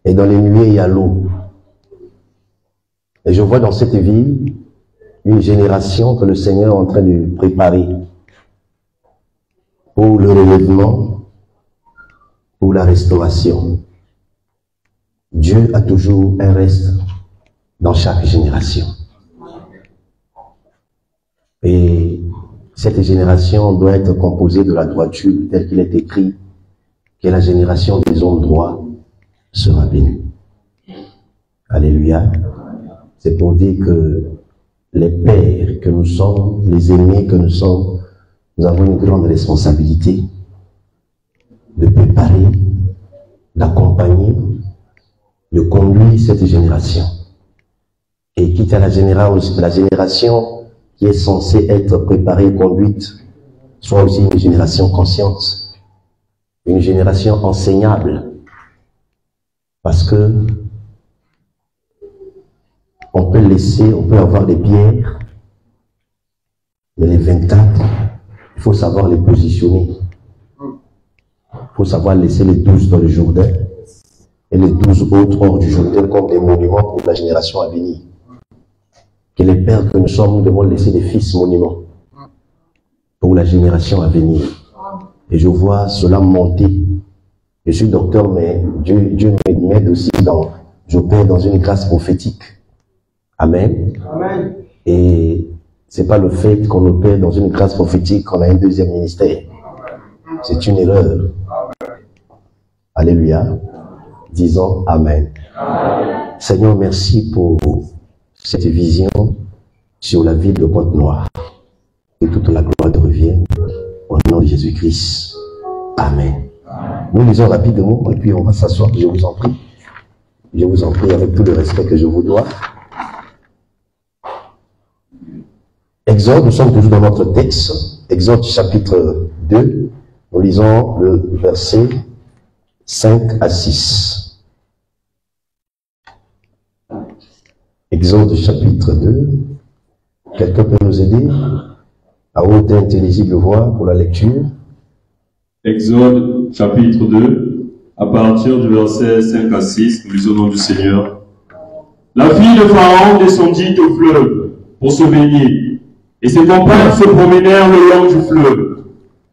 Et dans les nuées, il y a l'eau. Et je vois dans cette ville une génération que le Seigneur est en train de préparer pour le relèvement, pour la restauration. Dieu a toujours un reste dans chaque génération. Et cette génération doit être composée de la droiture, tel qu'il est écrit, que la génération des hommes droits sera bénie. Alléluia. C'est pour dire que les pères que nous sommes, les aînés que nous sommes, nous avons une grande responsabilité de préparer, d'accompagner, de conduire cette génération. Et quitte à la génération qui est censée être préparée et conduite, soit aussi une génération consciente, une génération enseignable, parce que on peut avoir les pierres, mais les 24, il faut savoir les positionner. Il faut savoir laisser les 12 dans le Jourdain et les 12 autres hors du Jourdain comme des monuments pour la génération à venir. Que les pères que nous sommes, nous devons laisser des fils monuments pour la génération à venir. Et je vois cela monter. Je suis docteur, mais Dieu m'aide aussi j'opère dans une grâce prophétique. Amen. Amen. Et c'est pas le fait qu'on opère dans une grâce prophétique qu'on a un deuxième ministère. C'est une erreur. Amen. Alléluia. Disons Amen. Amen. Seigneur, merci pour cette vision sur la ville de Pointe-Noire. Que toute la gloire te revienne au nom de Jésus-Christ. Amen. Amen. Nous lisons rapidement et puis on va s'asseoir. Je vous en prie. Je vous en prie avec tout le respect que je vous dois. Exode, nous sommes toujours dans notre texte. Exode chapitre 2. Nous lisons le verset 5 à 6. Exode chapitre 2. Quelqu'un peut nous aider à haute et intelligible voix pour la lecture? Exode chapitre 2, à partir du verset 5 à 6, nous lisons au nom du Seigneur. La fille de Pharaon descendit au fleuve pour se baigner, et ses compagnes se promenèrent le long du fleuve.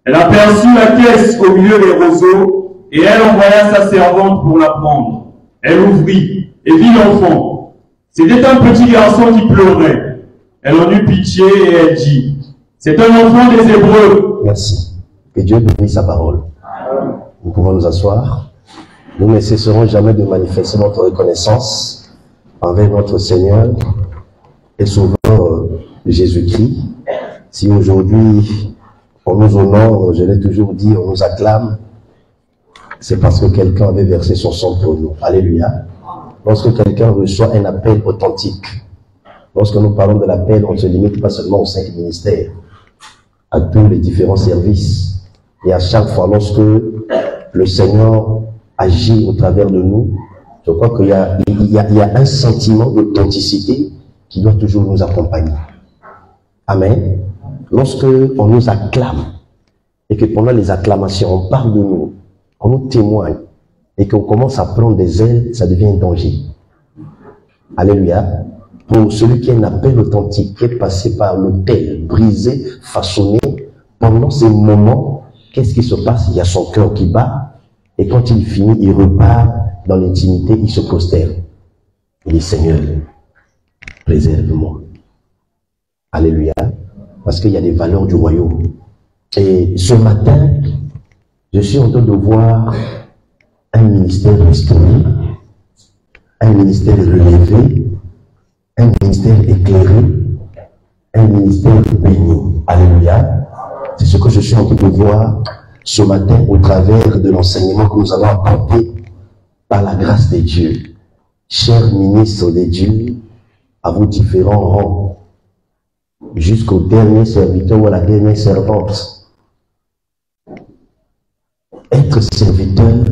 Elle aperçut la caisse au milieu des roseaux, et elle envoya sa servante pour la prendre. Elle ouvrit et vit l'enfant. C'était un petit garçon qui pleurait. Elle en eut pitié et elle dit, c'est un enfant des Hébreux. Merci. Que Dieu bénisse sa parole. Nous pouvons nous asseoir. Nous ne cesserons jamais de manifester notre reconnaissance envers notre Seigneur et Sauveur Jésus-Christ. Si aujourd'hui on nous honore, je l'ai toujours dit, on nous acclame, c'est parce que quelqu'un avait versé son sang pour nous. Alléluia. Lorsque quelqu'un reçoit un appel authentique, lorsque nous parlons de l'appel, on ne se limite pas seulement aux 5 ministères, à tous les différents services. Et à chaque fois, lorsque le Seigneur agit au travers de nous, je crois qu'il y a un sentiment d'authenticité qui doit toujours nous accompagner. Amen. Lorsque on nous acclame, et que pendant les acclamations, on parle de nous, on nous témoigne, et qu'on commence à prendre des ailes, ça devient un danger. Alléluia. Pour celui qui a un appel authentique, qui est passé par l'autel, brisé, façonné, pendant ces moments, qu'est-ce qui se passe? Il y a son cœur qui bat, et quand il finit, il repart dans l'intimité, il se prosterne. Il dit, Seigneur, préserve-moi. Alléluia. Parce qu'il y a des valeurs du royaume. Et ce matin, je suis en train de voir un ministère restauré, un ministère relevé, un ministère éclairé, un ministère béni. Alléluia. C'est ce que je suis en train de voir ce matin au travers de l'enseignement que nous avons apporté par la grâce de Dieu. Chers ministres de Dieu, à vos différents rangs, jusqu'au dernier serviteur ou à la dernière servante. Être serviteur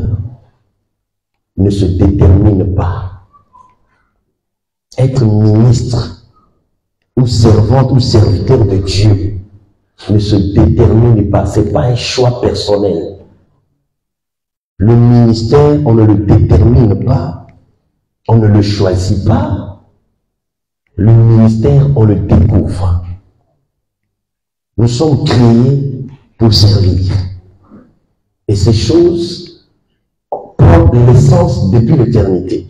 ne se détermine pas. Être ministre ou servante ou serviteur de Dieu ne se détermine pas. Ce n'est pas un choix personnel. Le ministère, on ne le détermine pas. On ne le choisit pas. Le ministère, on le découvre. Nous sommes créés pour servir. Et ces choses prennent l'essence depuis l'éternité.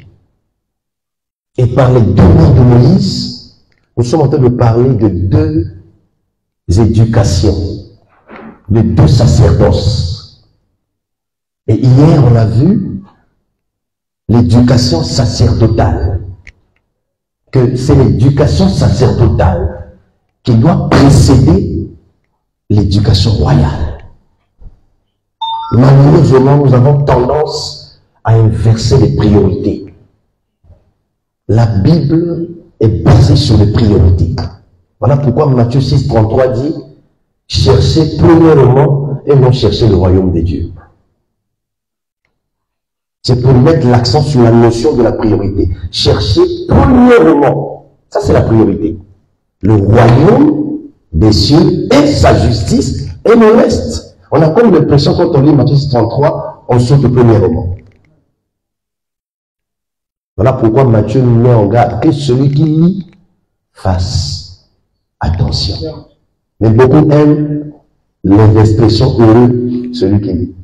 Et par les devoirs de Moïse, nous sommes en train de parler de deux éducations, de deux sacerdoces. Et hier, on a vu l'éducation sacerdotale. Que c'est l'éducation sacerdotale qui doit précéder l'éducation royale. Malheureusement, nous avons tendance à inverser les priorités. La Bible est basée sur les priorités. Voilà pourquoi Matthieu 6, 33 dit « Cherchez premièrement et non cherchez le royaume des dieux ». C'est pour mettre l'accent sur la notion de la priorité. Cherchez premièrement, ça c'est la priorité, le royaume des cieux et sa justice et le reste. On a comme l'impression quand on lit Matthieu 33, on saute premièrement. Voilà pourquoi Matthieu nous met en garde que celui qui lit fasse attention. Mais beaucoup aiment l'expression heureux, celui qui lit.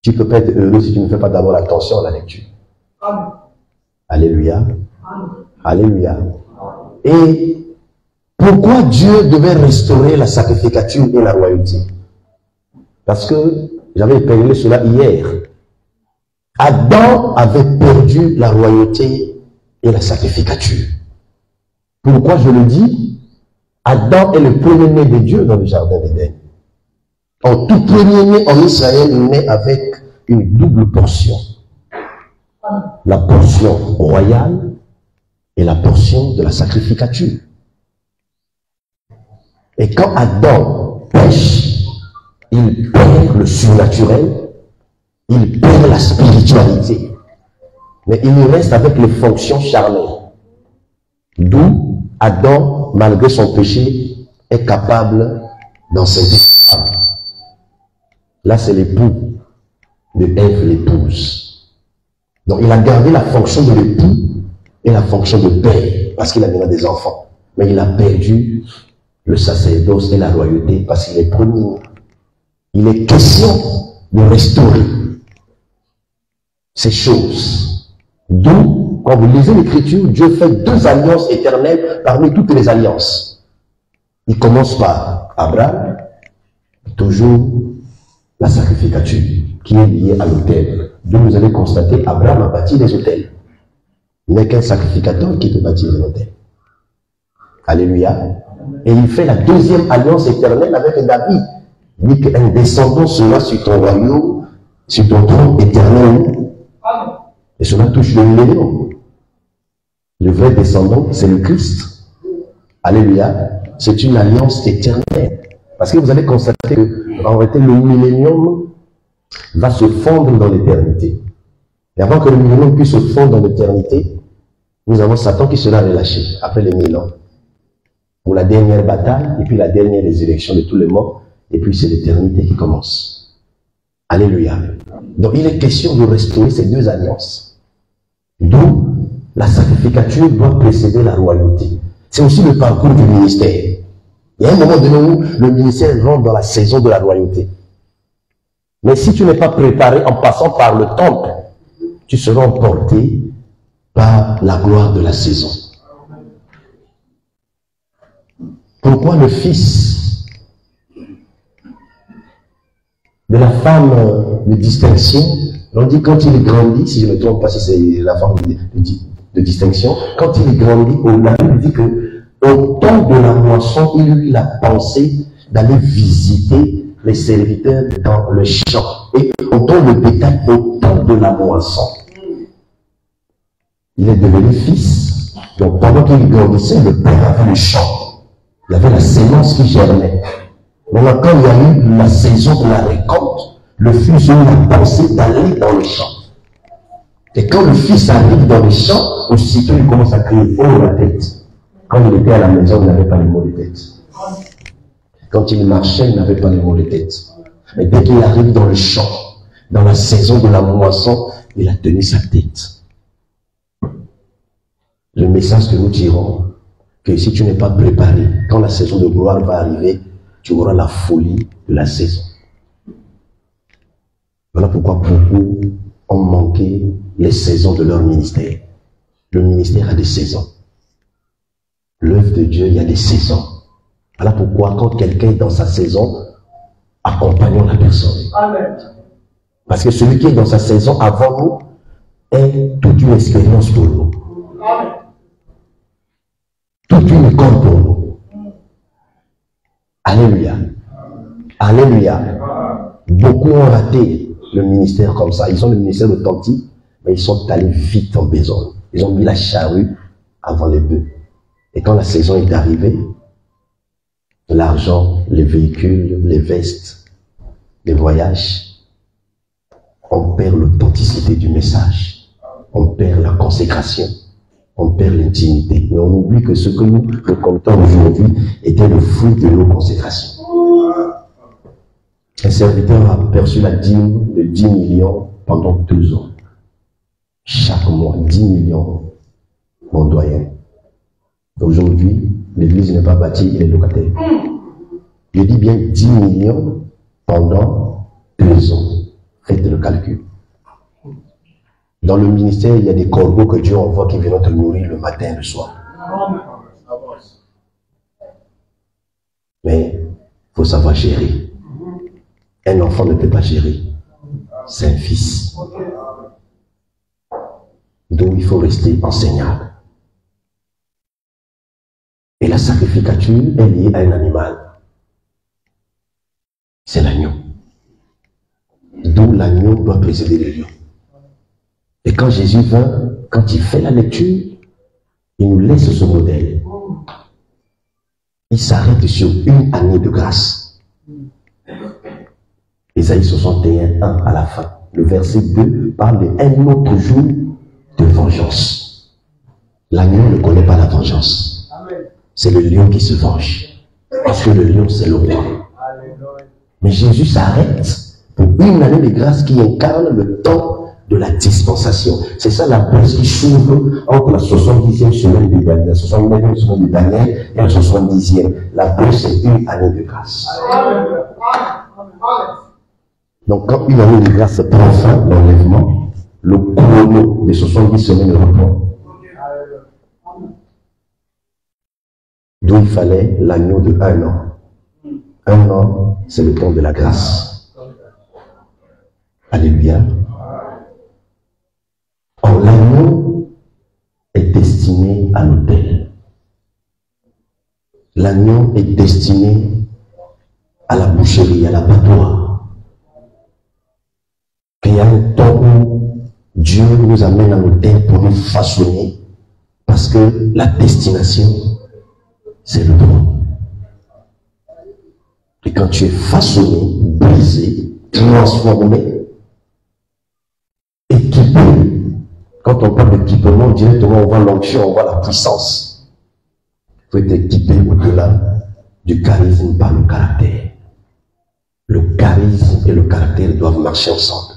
Tu ne peux pas être heureux si tu ne fais pas d'abord attention à la lecture. Amen. Alléluia. Amen. Alléluia. Et pourquoi Dieu devait restaurer la sacrificature et la royauté? Parce que, j'avais épinglé cela hier, Adam avait perdu la royauté et la sacrificature. Pourquoi je le dis? Adam est le premier-né de Dieu dans le jardin d'Éden. En tout premier-né en Israël, il naît avec une double portion. La portion royale et la portion de la sacrificature. Et quand Adam pêche, il perd le surnaturel, il perd la spiritualité. Mais il nous reste avec les fonctions charnelles. D'où Adam, malgré son péché, est capable d'enseigner. Là, c'est l'époux de Ève, l'épouse. Donc, il a gardé la fonction de l'époux et la fonction de père, parce qu'il a maintenant des enfants. Mais il a perdu le sacerdoce et la royauté, parce qu'il est premier. Il est question de restaurer ces choses. D'où, quand vous lisez l'Écriture, Dieu fait deux alliances éternelles parmi toutes les alliances. Il commence par Abraham, toujours la sacrificature, qui est liée à l'autel. Donc vous allez constater, Abraham a bâti des autels. Il n'est qu'un sacrificateur qui peut bâtir un autel. Alléluia. Et il fait la deuxième alliance éternelle avec David. Il dit qu'un descendant sera sur ton royaume, sur ton trône éternel. Et cela touche le millénium. Le vrai descendant, c'est le Christ. Alléluia. C'est une alliance éternelle. Parce que vous allez constater que, en réalité, le millénium va se fondre dans l'éternité. Et avant que le millénium puisse se fondre dans l'éternité, nous avons Satan qui sera relâché après les 1000 ans. Pour la dernière bataille, et puis la dernière résurrection de tous les morts, et puis c'est l'éternité qui commence. Alléluia. Donc il est question de restaurer ces deux alliances. D'où la sacrificature doit précéder la royauté. C'est aussi le parcours du ministère. Il y a un moment donné où le ministère rentre dans la saison de la royauté. Mais si tu n'es pas préparé en passant par le temple, tu seras emporté par la gloire de la saison. Pourquoi le fils de la femme de distinction, on dit quand il grandit, si je ne me trompe pas si c'est la femme de distinction, quand il grandit, on a dit que au temps de la moisson, il eut la pensée d'aller visiter les serviteurs dans le champ. Et on donne le bétail au temps de la moisson. Il est devenu fils. Donc pendant qu'il grandissait, le père avait le champ. Il y avait la sémence qui germait. Maintenant, quand il y a eu la saison de la récolte, le fils a eu la pensée d'aller dans le champ. Et quand le fils arrive dans le champ, aussitôt il commence à crier haut la tête. Quand il était à la maison, il n'avait pas les maux de tête. Quand il marchait, il n'avait pas les maux de tête. Mais dès qu'il arrive dans le champ, dans la saison de la moisson, il a tenu sa tête. le message que nous tirons, que si tu n'es pas préparé, quand la saison de gloire va arriver, tu auras la folie de la saison. Voilà pourquoi beaucoup ont manqué les saisons de leur ministère. Le ministère a des saisons. L'œuvre de Dieu, il y a des saisons. Voilà pourquoi quand quelqu'un est dans sa saison, accompagnons la personne. Amen. Parce que celui qui est dans sa saison avant nous est toute une expérience pour nous. Amen. Toute une école pour nous. Alléluia. Alléluia. Beaucoup ont raté le ministère comme ça. Ils ont le ministère authentique, mais ils sont allés vite en besogne. Ils ont mis la charrue avant les bœufs. Et quand la saison est arrivée, l'argent, les véhicules, les vestes, les voyages, on perd l'authenticité du message. On perd la consécration. On perd l'intimité. Mais on oublie que ce que nous reconnaissons aujourd'hui était le fruit de nos consécrations. Un serviteur a perçu la dîme de 10 millions pendant 2 ans. Chaque mois, 10 millions, mon doyen. Aujourd'hui, l'église n'est pas bâtie, il est locataire. Je dis bien 10 millions pendant 2 ans. Faites le calcul. Dans le ministère, il y a des corbeaux que Dieu envoie qui viennent te nourrir le matin et le soir. Mais il faut savoir gérer. Un enfant ne peut pas gérer. C'est un fils. Donc il faut rester enseignable. Et la sacrificature est liée à un animal. C'est l'agneau. D'où l'agneau doit précéder le lion. Et quand Jésus vint, quand il fait la lecture, il nous laisse ce modèle. Il s'arrête sur une année de grâce. Ésaïe 61, 1 à la fin. Le verset 2 parle d'un autre jour de vengeance. L'agneau ne connaît pas la vengeance. C'est le lion qui se venge. Parce que le lion, c'est le roi. Mais Jésus s'arrête pour une année de grâce qui incarne le temps de la dispensation. C'est ça la brèche qui s'ouvre entre la 70e semaine de Daniel, la 69e semaine de Daniel et la 70e. La brèche, c'est une année de grâce. Donc, quand une année de grâce prend fin, l'enlèvement, le chrono des 70 semaines reprend. D'où il fallait l'agneau de 1 an. 1 an, c'est le temps de la grâce. Alléluia. Or, l'agneau est destiné à l'autel. L'agneau est destiné à la boucherie, à l'abattoir. Qu'il y a un temps où Dieu nous amène à l'autel pour nous façonner, parce que la destination, c'est le droit. Et quand tu es façonné, brisé, transformé, équipé, quand on parle d'équipement, directement on voit l'onction, on voit la puissance. Il faut être équipé au-delà du charisme par le caractère. Le charisme et le caractère doivent marcher ensemble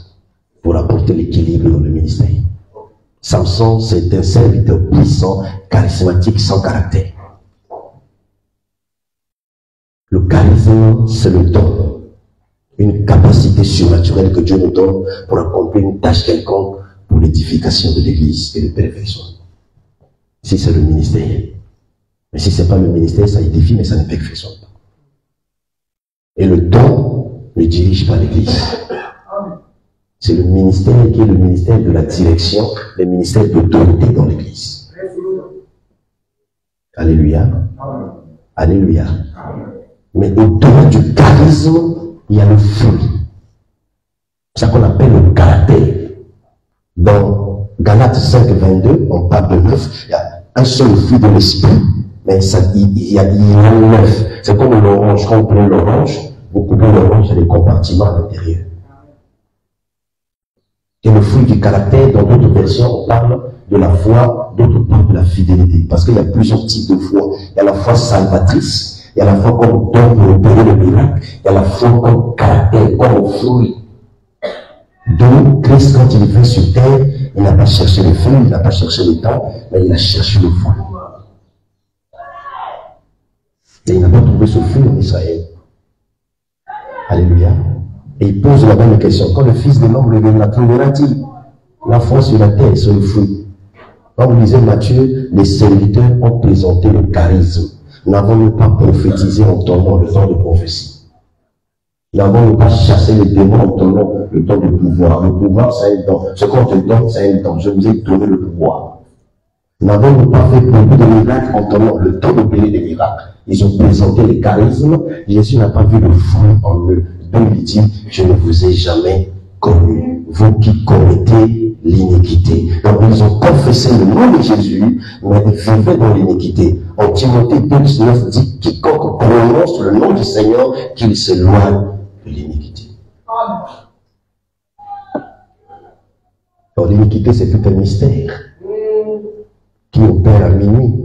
pour apporter l'équilibre dans le ministère. Samson, c'est un serviteur puissant, charismatique, sans caractère. Le charisme, c'est le don, une capacité surnaturelle que Dieu nous donne pour accomplir une tâche quelconque pour l'édification de l'Église et le perfection. Si c'est le ministère. Mais si ce n'est pas le ministère, ça édifie, mais ça ne perfectionne pas. Et le don ne dirige pas l'Église. C'est le ministère qui est le ministère de la direction, le ministère d'autorité dans l'Église. Alléluia. Alléluia. Mais au-delà du charisme, il y a le fruit. C'est ça qu'on appelle le caractère. Dans Galates 5, 22, on parle de 9. Il y a un seul fruit de l'esprit, mais il y a 9. C'est comme l'orange. Quand on prend l'orange, vous coupez l'orange, il y a des compartiments à l'intérieur. Et le fruit du caractère, dans d'autres versions, on parle de la foi, d'autres parlent de la fidélité. Parce qu'il y a plusieurs types de foi. Il y a la foi salvatrice. Il y a la foi comme don pour opérer le miracle. Il y a la foi comme caractère, comme fruit. Donc, Christ, quand il vient sur terre, il n'a pas cherché le feu, il n'a pas cherché le temps, mais il a cherché le feu. Et il n'a pas trouvé ce feu en Israël. Alléluia. Et il pose la même question. Quand le Fils de l'homme reviendra, trouvera-t-il l'enfant sur la terre, sur le fruit? Quand vous lisez Matthieu, les serviteurs ont présenté le charisme. N'avons-nous pas prophétisé en ton nom le temps de prophétie? N'avons-nous pas chassé les démons en ton nom le temps de pouvoir? Le pouvoir, c'est un don. Ce qu'on te donne, c'est un don. Je vous ai donné le pouvoir. N'avons-nous pas fait beaucoup de miracles en ton nom le temps d'opérer des miracles? Ils ont présenté les charismes. Jésus n'a pas vu le fruit en eux. Donc il dit, je ne vous ai jamais connu, vous qui commettez l'iniquité. Donc ils ont confessé le nom de Jésus, mais ils vivaient dans l'iniquité. En Timothée 2,19 dit, quiconque prononce le nom du Seigneur, qu'il s'éloigne de l'iniquité. Donc l'iniquité, c'est tout un mystère qui opère à minuit.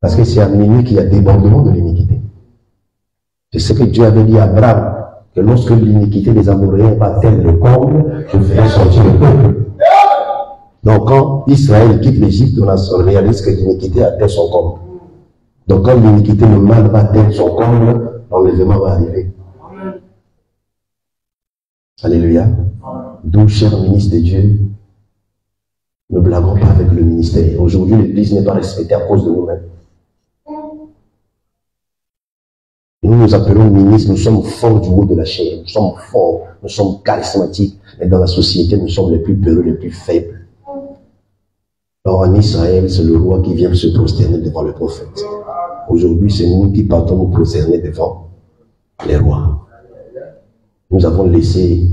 Parce que c'est à minuit qu'il y a débordement de l'iniquité. C'est ce que Dieu avait dit à Abraham, que lorsque l'iniquité des Amoréens va atteindre le comble, je ferai sortir le peuple. Donc quand Israël quitte l'Égypte, on réalise que l'iniquité atteint son comble. Donc quand l'iniquité, le mal va atteindre son comble, l'enlèvement va arriver. Alléluia. D'où, chers ministres de Dieu, ne blaguons pas avec le ministère. Aujourd'hui, l'Église n'est pas respectée à cause de nous-mêmes. Nous nous appelons ministres, nous sommes forts du haut de la chair, nous sommes forts, nous sommes charismatiques, mais dans la société, nous sommes les plus peureux, les plus faibles. Alors en Israël, c'est le roi qui vient se prosterner devant le prophète. Aujourd'hui, c'est nous qui partons nous prosterner devant les rois. Nous avons laissé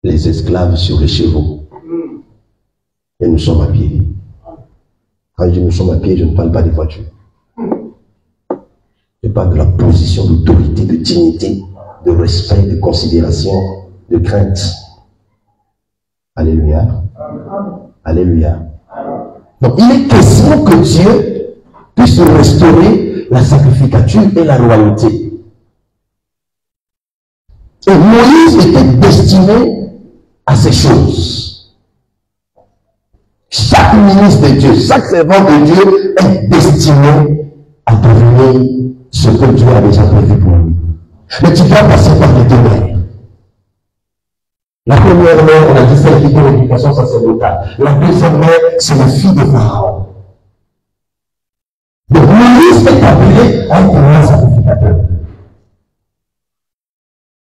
les esclaves sur les chevaux. Et nous sommes à pied. Quand je dis nous sommes à pied, je ne parle pas des voitures. Je parle de la position d'autorité, de dignité, de respect, de considération, de crainte. Alléluia. Alléluia. Donc il est question que Dieu puisse restaurer la sacrificature et la royauté. Et Moïse était destiné à ces choses. Chaque ministre de Dieu, chaque servant de Dieu est destiné à devenir ce que Dieu a déjà prévu pour lui. Mais tu dois passer par les deux mers. La première mer, on a dit celle qui donne l'éducation sacerdotale. La deuxième mer, c'est la fille de Pharaon. Donc Moïse est appelé à être un sacrificateur.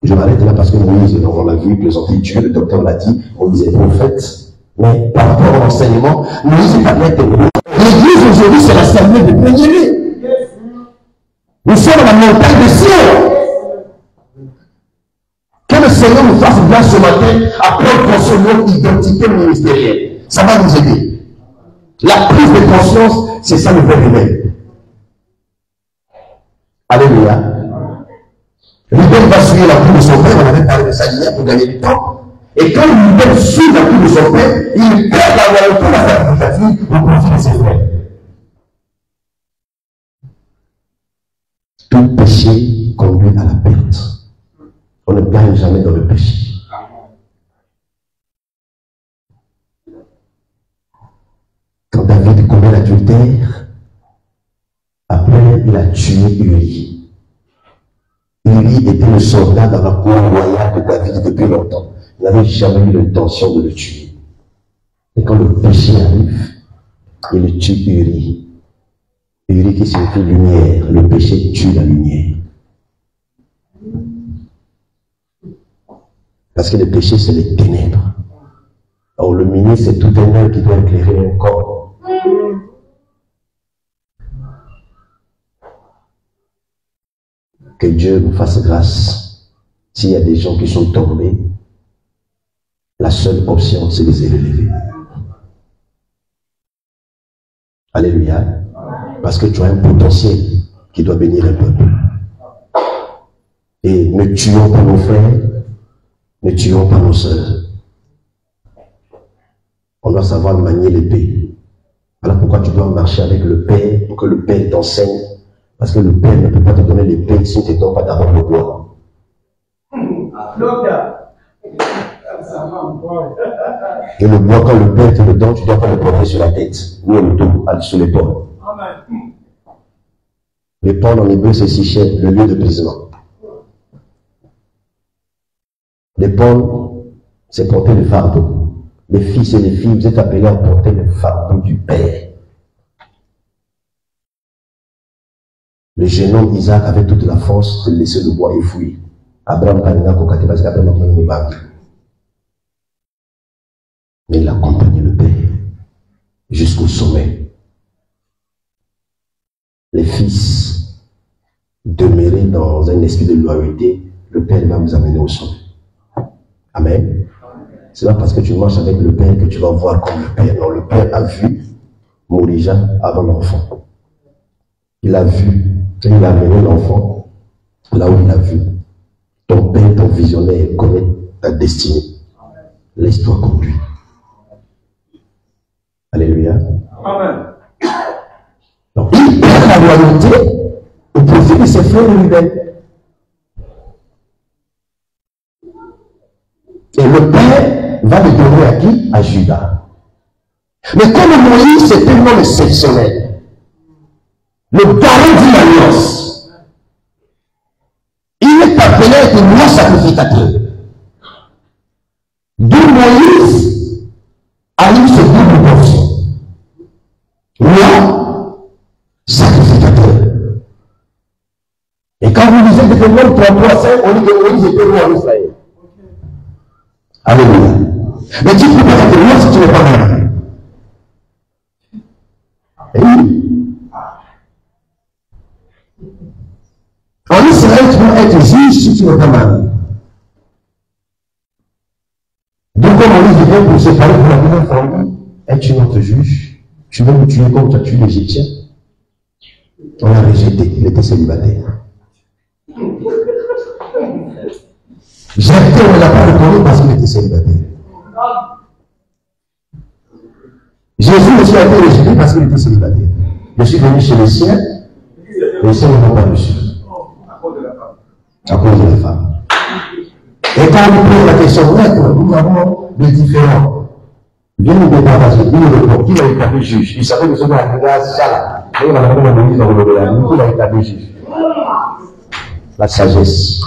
Je m'arrête là parce que Moïse, on l'a vu présenter Dieu, le docteur l'a dit, on disait prophète. Mais par rapport à l'enseignement, Moïse est appelé à être roi. L'église aujourd'hui, c'est l'assemblée de bien-aimés. Nous sommes à la montagne de Sion. Que le Seigneur nous fasse bien ce matin à prendre conscience de notre identité ministérielle. Ça va nous aider. La prise de conscience, c'est ça le vrai réveil. Alléluia. L'idée va suivre la cour de son père, on avait parlé de ça hier pour gagner du temps. Et quand l'idée suit la cour de son père, il perd la royauté de la sacrificature au profit de ses frères. Tout péché conduit à la perte. On ne gagne jamais dans le péché. Quand David commet l'adultère, après il a tué Uri. Uri était le soldat dans la cour royale de David depuis longtemps. Il n'avait jamais eu l'intention de le tuer. Et quand le péché arrive, il tue Uri. Uri qui signifie lumière. Le péché tue la lumière. Parce que le péché, c'est les ténèbres. Alors le ministre, c'est tout un œil qui doit éclairer un corps. Que Dieu nous fasse grâce. S'il y a des gens qui sont tombés, la seule option, c'est de les élever. Alléluia. Parce que tu as un potentiel qui doit bénir un peuple. Et ne tuons pas nos frères, ne tuons pas nos sœurs. On doit savoir manier l'épée. Voilà pourquoi tu dois marcher avec le Père, pour que le Père t'enseigne. Parce que le Père ne peut pas te donner l'épée si tu ne te donnes pas d'abord le bois. Et le bois, quand le Père te le donne, tu dois pas le porter sur la tête, ni au dos, sur l'épaule. L'épaule en hébreu, c'est Sichet, le lieu de brisement. L'épaule, c'est porter le fardeau. Les fils et les filles, vous êtes appelés à porter le fardeau du Père. Le jeune homme Isaac avait toute la force de laisser le bois et fuir. Abraham Kanina Kokate, parce qu'Abraham n'a pas eu. Mais il a accompagné le Père jusqu'au sommet. Les fils, demeurés dans un esprit de loyauté, le Père va vous amener au sommet. Amen. C'est pas parce que tu marches avec le Père que tu vas voir comme le Père. Non, le Père a vu Morija avant l'enfant. Il a vu, quand il a amené l'enfant, là où il a vu. Ton Père, ton visionnaire, connaît ta destinée. Laisse-toi conduire. Alléluia. Amen. Donc, il perd la loyauté au profit de ses frères rebelles. Et le Père va le donner à qui? À Judas. Mais comme Moïse, c'est tellement exceptionnel, le garant d'une alliance, il est appelé à être roi sacrificateur. D'où Moïse a eu ce double portion. Roi sacrificateur. Et quand vous lisez Deutéronome 33:5, on dit que Moïse était roi en Israël. Alléluia. Mais tu ne peux pas être roi si tu n'es pas marié. Et oui. En Israël, tu dois être juge si tu n'es pas marié. Donc, comme Moïse vient pour se séparer pour la première famille, es-tu notre juge? Tu veux nous tuer comme tu as tué l'Égyptien? On l'a rejeté, il était célibataire. Jephthé, on ne l'a pas reconnu parce qu'il était célibataire. Jésus aussi a été rejeté parce qu'il était célibataire. Je suis venu chez les siens, et les siens ne m'ont pas reçu. À cause de la femme. Et quand on nous pose la question, nous avons des différents. Viens nous débarrasser, il nous répond, qui va établir juge? Il savait que ce gars a ça. Et on a demandé à Moïse dans le gouvernement, qui va établir juge? La sagesse.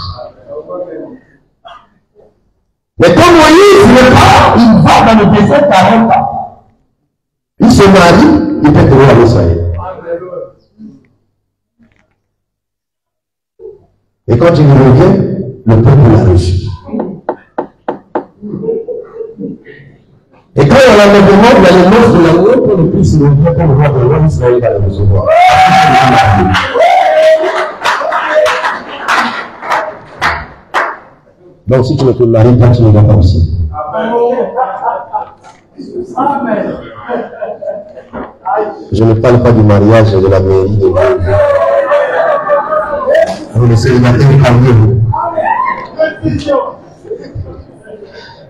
Mais quand Moïse ne part, il va dans le désert 40 ans. Il se marie, il peut être roi d'Israël. Et quand il revient, le peuple l'a reçu. Et quand il y a l'enlèvement, il y a le monstre de l'amour pour le plus le roi pour le roi de roi d'Israël va le recevoir. Donc si tu ne te maries pas, tu ne vas pas aussi. Amen. Je ne parle pas du mariage de la mairie de Dieu. Vous le célibataire, parlez-vous.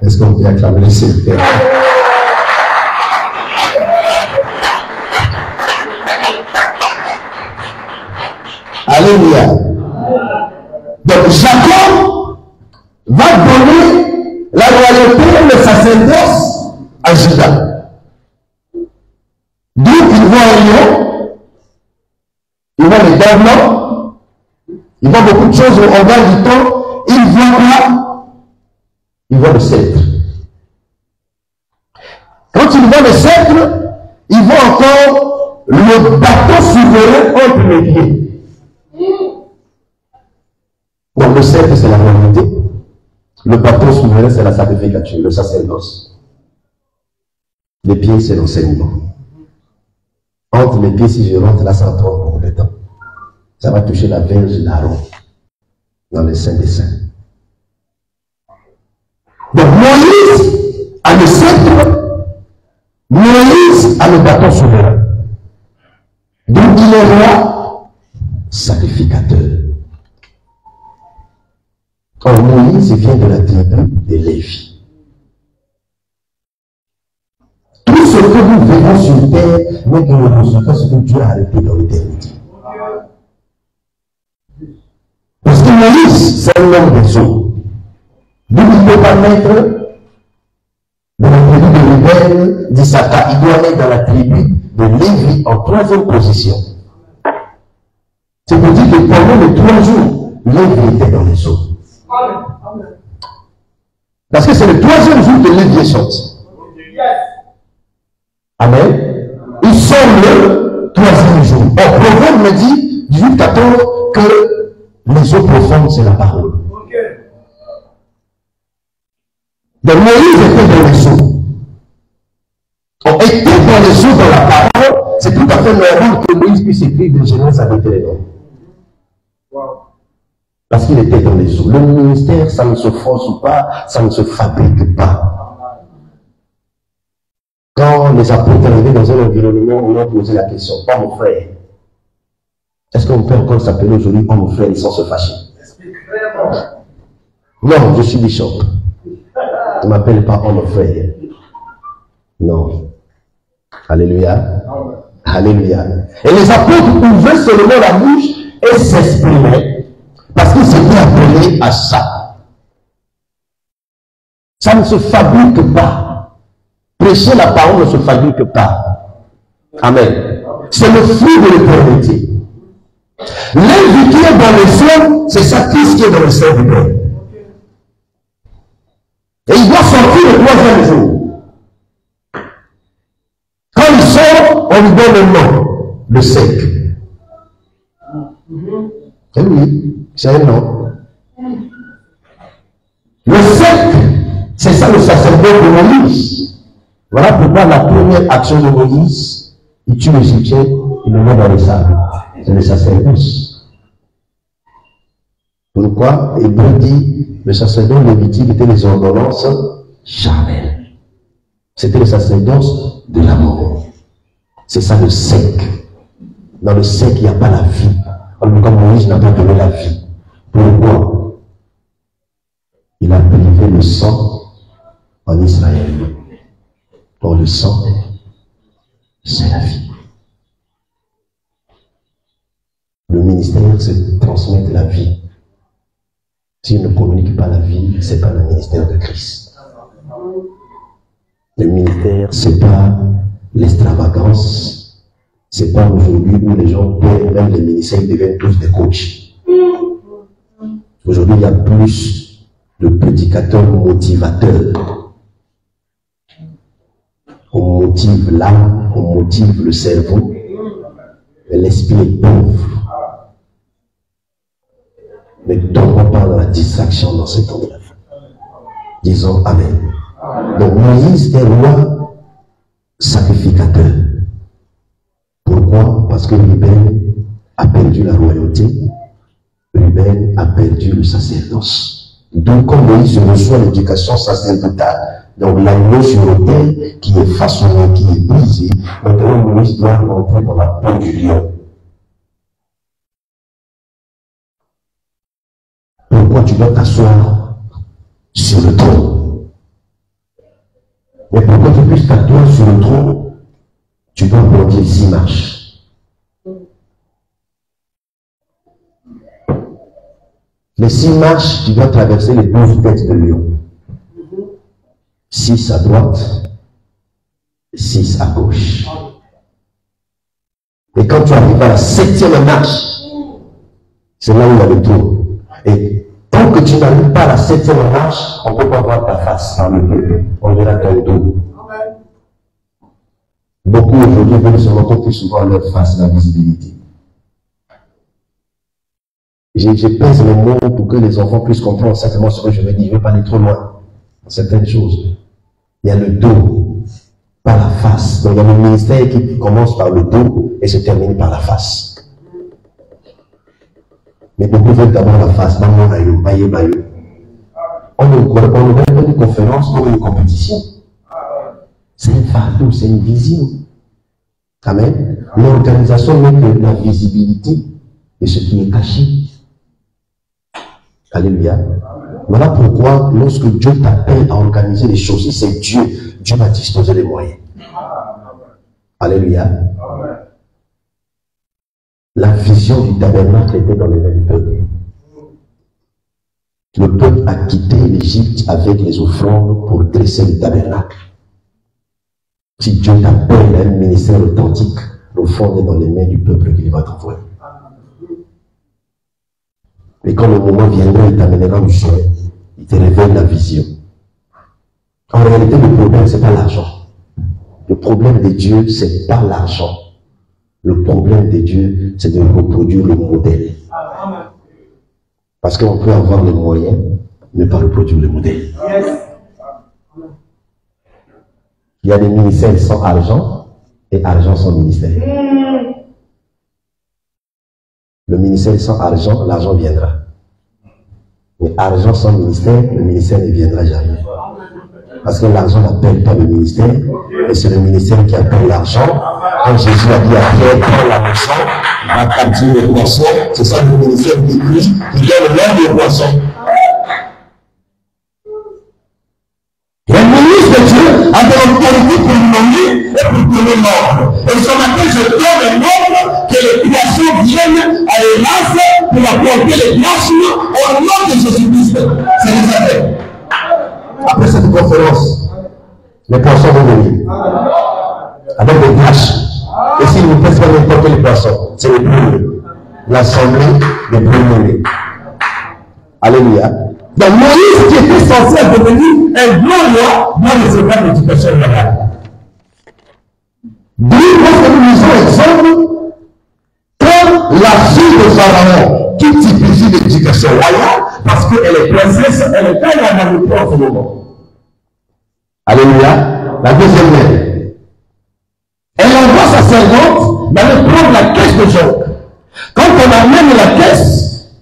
Est-ce qu'on peut acclamer le Seigneur? Alléluia. Donc Jacob va donner la royauté, le sacerdoce à Judas. D'où il voit un lion, il voit les dents blancs, il voit beaucoup de choses au regard du temps, il voit quoi? Il voit le sceptre. Quand il voit le sceptre, il voit encore le bateau souverain entre les pieds. Donc le sceptre, c'est la royauté. Le bateau souverain, c'est la sacrificature, le sacerdoce. Les pieds, c'est l'enseignement. Entre les pieds, si je rentre là, ça va prendre beaucoup de temps. Ça va toucher la verge d'Aaron dans les saints des saints. Donc Moïse a le sceptre, Moïse a le bâton souverain. Donc il est roi sacrificateur. Or Moïse vient de la tribu de Lévi. Tout ce que nous verrons sur terre n'est que le résultat de ce que Dieu a arrêté dans l'éternité. Parce que Moïse, c'est un homme des eaux. Donc il ne peut pas mettre Issachar, il doit être dans la tribu de Lévi en 3e position. C'est pour dire que pendant les 3 jours, Lévi était dans les eaux. Parce que c'est le 3e jour que Lévi est sorti. Amen. Ils sont le 3e jour. Or, Proverbe me dit, 18-14, que les eaux profondes, c'est la parole. Donc Moïse était dans les eaux. On était dans les eaux, dans la parole. C'est tout à fait normal que Moïse puisse écrire de Genèse à Deutéronome. Parce qu'il était dans les eaux. Le ministère, ça ne se force pas, ça ne se fabrique pas. Quand les apôtres arrivaient dans un environnement, on leur posait la question, « Oh mon frère, est-ce qu'on peut encore s'appeler aujourd'hui « Oh mon frère » sans se fâcher? Non, je suis bishop. Ne m'appelle pas « Oh mon frère ». Non. Alléluia. Alléluia. Et les apôtres ouvraient seulement la bouche et s'exprimaient parce qu'ils s'étaient appelés à ça. Ça ne se fabrique pas. Prêcher la parole ne se fabrique pas. Amen. C'est le fruit de l'éternité. L'œuvre qui est dans le ciel, c'est ça qui est dans le ciel du Père. Et il doit sortir le 3e jour. Quand il sort, on lui donne le nom, le sec. Et oui, c'est un nom. Le sec, c'est ça le sacerdoce de Moïse. Voilà pourquoi la première action de Moïse, il tue l'Égyptien, il le met dans les sables. C'est le sacerdoce. Pourquoi Hébreu dit, le sacerdoce lévitique était les ordonnances charnelles. C'était le sacerdoce de l'amour. C'est ça le sec. Dans le sec, il n'y a pas la vie. Comme Moïse n'a pas donné la vie. Pourquoi? Il a privé le sang en Israël. Or le sang, c'est la vie. Le ministère, c'est transmettre la vie. S'il ne communique pas la vie, ce n'est pas le ministère de Christ. Le ministère, ce n'est pas l'extravagance. Ce n'est pas aujourd'hui où les gens paient, même les ministères deviennent tous des coachs. Aujourd'hui, il y a plus de prédicateurs motivateurs. On motive l'âme, on motive le cerveau, mais l'esprit est pauvre. Ne tombons pas dans la distraction dans ce temps-là. Disons Amen. Donc Moïse est roi sacrificateur. Pourquoi? Parce que Ruben a perdu la royauté, Ruben a perdu le sacerdoce. Donc quand Moïse reçoit l'éducation sacerdotale, donc l'agneau sur l'autel qui est façonné, qui est brisé, maintenant Moïse doit rentrer dans la peau du lion. Pourquoi tu dois t'asseoir sur le trône? Mais pour que tu puisses t'asseoir sur le trône, tu dois monter 6 marches. Les 6 marches, tu dois traverser les 12 têtes de lion. 6 à droite, 6 à gauche. Et quand tu arrives à la 7e marche, c'est là où il y a le trône. Et tant que tu n'arrives pas à la 7e marche, on ne peut pas voir ta face dans le peuple. On verra ton dos. Beaucoup aujourd'hui veulent se montrer plus souvent leur face, la visibilité. Je pèse mes mots pour que les enfants puissent comprendre simplement ce que je veux dire. Je ne veux pas aller trop loin dans certaines choses. Il y a le dos, pas la face. Donc il y a le ministère qui commence par le dos et se termine par la face. Mais beaucoup veulent d'abord la face. On ne donne pas une conférence ou une compétition. C'est un fardeau, c'est une vision. Amen. L'organisation n'est que la visibilité de ce qui est caché. Alléluia. Voilà pourquoi, lorsque Dieu t'appelle à organiser les choses, si c'est Dieu, Dieu va disposer les moyens. Alléluia. La vision du tabernacle était dans les mains du peuple. Le peuple a quitté l'Égypte avec les offrandes pour dresser le tabernacle. Si Dieu t'appelle à un ministère authentique, l'offrande est dans les mains du peuple qu'il va t'envoyer. Et quand le moment viendra, il t'amènera au sommet. Il te révèle la vision. En réalité, le problème, ce n'est pas l'argent. Le problème de Dieu, ce n'est pas l'argent. Le problème de Dieu, c'est de reproduire le modèle. Parce qu'on peut avoir les moyens, ne pas reproduire le modèle. Il y a des ministères sans argent et argent sans ministère. Le ministère sans argent, l'argent viendra. Mais argent sans ministère, le ministère ne viendra jamais. Parce que l'argent n'appelle pas le ministère, mais c'est le ministère qui appelle l'argent. Quand Jésus a dit à Pierre, prends la moisson, va capturer les poissons, c'est ça le ministère qui dit, il donne l'heure des poissons. Le ministre de Dieu a de l'autorité pour nommer et pour donner l'ordre. Et ce matin, je donne l'ordre que les créations viennent à Hélas pour apporter les blanchiments au nom de Jésus-Christ. C'est les affaires. Après cette conférence, les poissons vont venir. Avec des tâches. Et s'ils ne pèsent pas n'importe quel poisson, c'est les premiers. L'assemblée des premiers. Alléluia. Donc Moïse, qui était censé devenir un grand roi, doit recevoir l'éducation royale. D'où lorsque nous lisons exemple, quand la fille de Pharaon, qui typifie l'éducation royale, parce qu'elle est princesse, elle n'est pas dans le plan en ce moment. Alléluia. La deuxième mère. Elle envoie sa servante d'aller prendre la caisse de Job. Quand on amène la caisse,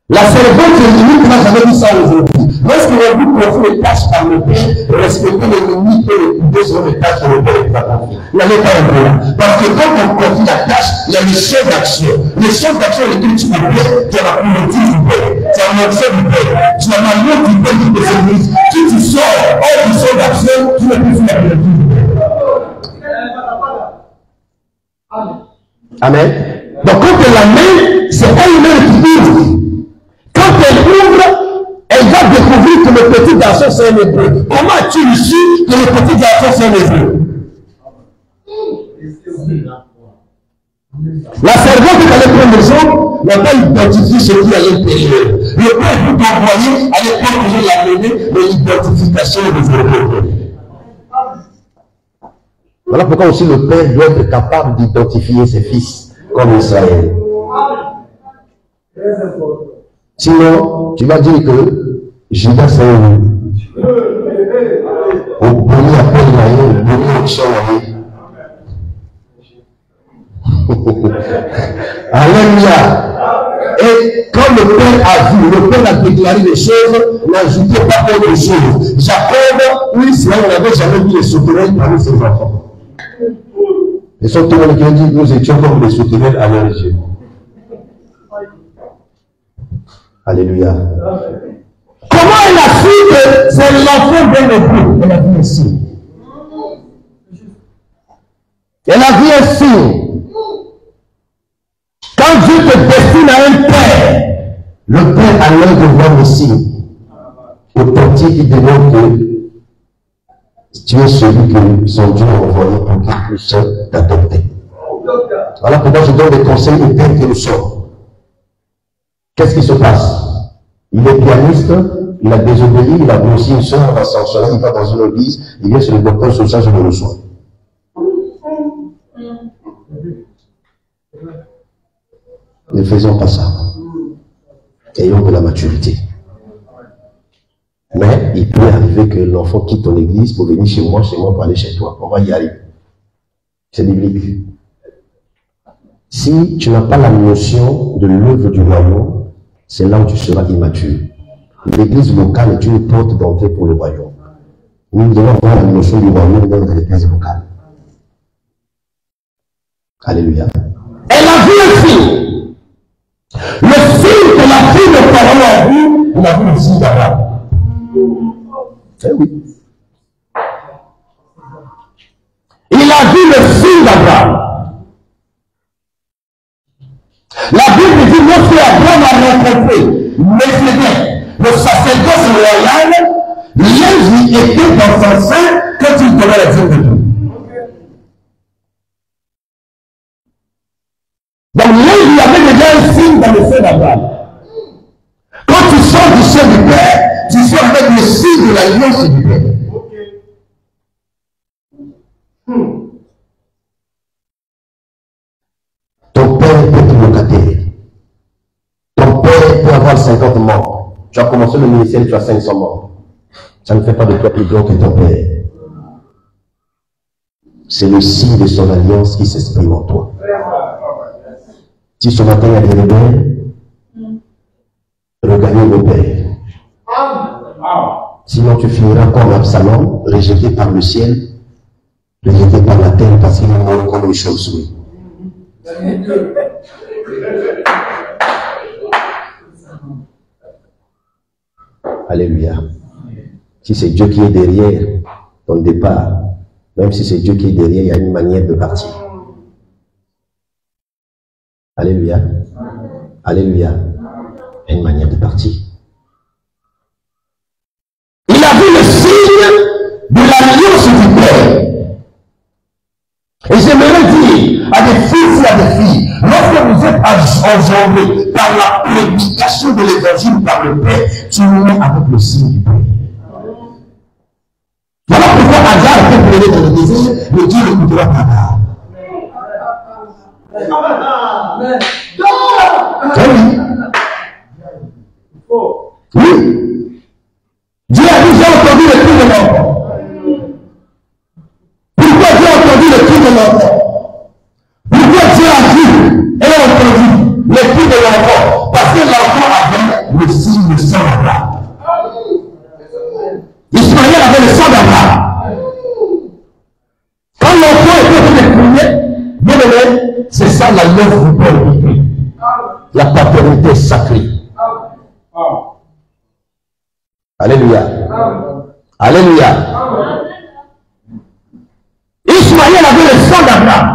la servante se limite n'a jamais vu ça aujourd'hui. Lorsqu'on vous confie les tâches par le Père, respecter les limites et les coups sur les tâches que le Père va confier. Il n'y avait pas un problème. Parce que quand on confie la tâche, il y a les champs d'action. Les champs d'action lesquels tu peux tu as la politique du Père, tu as l'action du Père, tu as la loi du Père qui te sécurise. Si tu sors hors du champ d'action, tu ne peux plus faire la politique du Père. Amen. Donc quand elle l'amène, c'est elle-même qui ouvre. Quand elle ouvre, elle va découvrir que le petit garçon c'est un hébreu. Comment as-tu su que le petit garçon c'est un hébreu? La servante qui allait prendre les gens n'a pas identifié ce qui allait périr. Le père peut envoyer à l'époque que je l'ai amené de l'identification des hébreux. Voilà pourquoi aussi le père doit être capable d'identifier ses fils comme Israël. Sinon, tu vas dire que Judas c'est un au premier appel au premier option. Alléluia. Et quand le père a vu, le père a déclaré les choses, n'ajoutez pas autre chose. Jacob, oui, Israël, on n'avait jamais vu les sauterelles parmi ses enfants. Et sont tout le monde qui a dit nous étions comme des sauterelles à leurs yeux. Alléluia. Comment elle a su que c'est l'enfant bien élevé? Elle a vu un signe. Elle a vu un signe. Quand Dieu te destine à un père, le père a l'air de voir le signe authentique qui démontre que tu es celui que son Dieu a envoyé pour qu'il puisse t'adopter. Voilà pourquoi je donne des conseils aux pères que nous sommes. Qu'est-ce qui se passe? Il est pianiste, il a désobéi, il a aussi une soeur dans son soleil, il va dans une église, il vient sur le docteur social, je le reçois. Ne faisons pas ça. Ayons de la maturité. Mais il peut arriver que l'enfant quitte ton église pour venir chez moi pour aller chez toi. On va y arriver. C'est biblique. Si tu n'as pas la notion de l'œuvre du royaume, c'est là où tu seras immature. L'église locale est une porte d'entrée pour le royaume. Nous devons avoir la notion du royaume dans l'église locale. Alléluia. Elle a vu un signe. Le signe que la fille de Pharaon a vu, il a vu le signe d'Abraham. Eh oui. Il a vu le signe d'Abraham. La Bible dit lorsque Abraham a rencontré Melchizedek, le sacerdoce royal, l'ange était dans son sein quand il donnait l'exemple de Dieu. un signe dans le sein d'Abraham. Quand tu sors du sein du Père, tu sors avec le signe de l'alliance du Père. Ton père peut être locataire. Ton père peut avoir 50 morts. Tu as commencé le ministère, tu as 500 morts. Ça ne fait pas de toi plus grand que ton père. C'est le signe de son alliance qui s'exprime en toi. Si ce matin il y a des rebelles, regardez vos pères. Sinon tu finiras comme Absalom, rejeté par le ciel, rejeté par la terre parce qu'il est mort comme une chauve-souris. Alléluia. Si c'est Dieu qui est derrière ton départ, même si c'est Dieu qui est derrière, il y a une manière de partir. Alléluia. Alléluia. Il y a une manière de partir. Il a vu le signe de l'alliance du Père. Et j'aimerais dire à des fils et à des filles, lorsque vous êtes enjambés par la prédication de l'évangile par le Père, tu nous mets avec le signe du Père. Voilà pourquoi Agar était brûlé dans le désert, mais Dieu l'écoutera pas. Oui. Dieu a dit, j'ai entendu le cri de l'enfant. Pourquoi Dieu a entendu le cri de l'enfant? Pourquoi Dieu a dit et entendu le cri de l'enfant? Parce que l'enfant avait le signe de sang d'Abraham. Ismaël avait le sang d'Abraham. Quand l'enfant était dépouillé, bien aimé, c'est ça la l'œuvre du Père. La paternité sacrée. Alléluia. Alléluia. Ismaël avait le sang d'Abraham.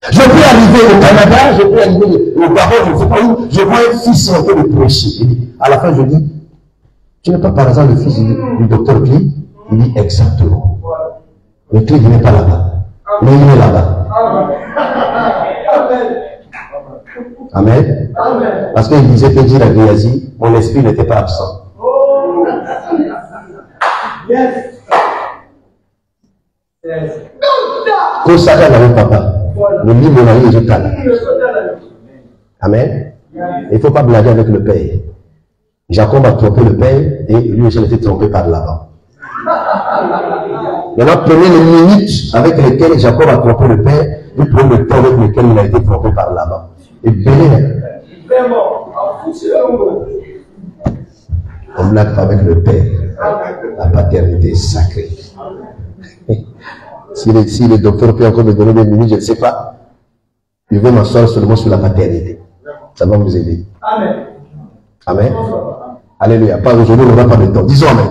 Je peux arriver au Canada, je peux arriver au Gabon, je ne sais pas où, je vois un fils en train de prêcher. À la fin, je dis, tu n'es pas par hasard le fils du docteur Cli? Il dit exactement. Le Cli n'est pas là-bas, mais il est là-bas. Amen. Parce qu'il disait que dire à Géasi, mon esprit n'était pas absent. Quand Satan n'avait papa, le livre mari est jeté là. Amen. Il ne faut pas blaguer avec le père. Jacob a trompé le père et lui aussi a été trompé par Laban. Maintenant, prenez les minutes avec lesquelles Jacob a trompé le père et prenez le temps avec lequel il a été trompé par Laban. Et béni. On blague pas avec le père. La paternité sacrée. Si le docteur peut encore me donner des minutes, je ne sais pas. Je vais m'asseoir seulement sur la paternité. Ça va vous aider. Amen. Amen. Alléluia. Pas aujourd'hui, on n'a pas de temps. Disons Amen.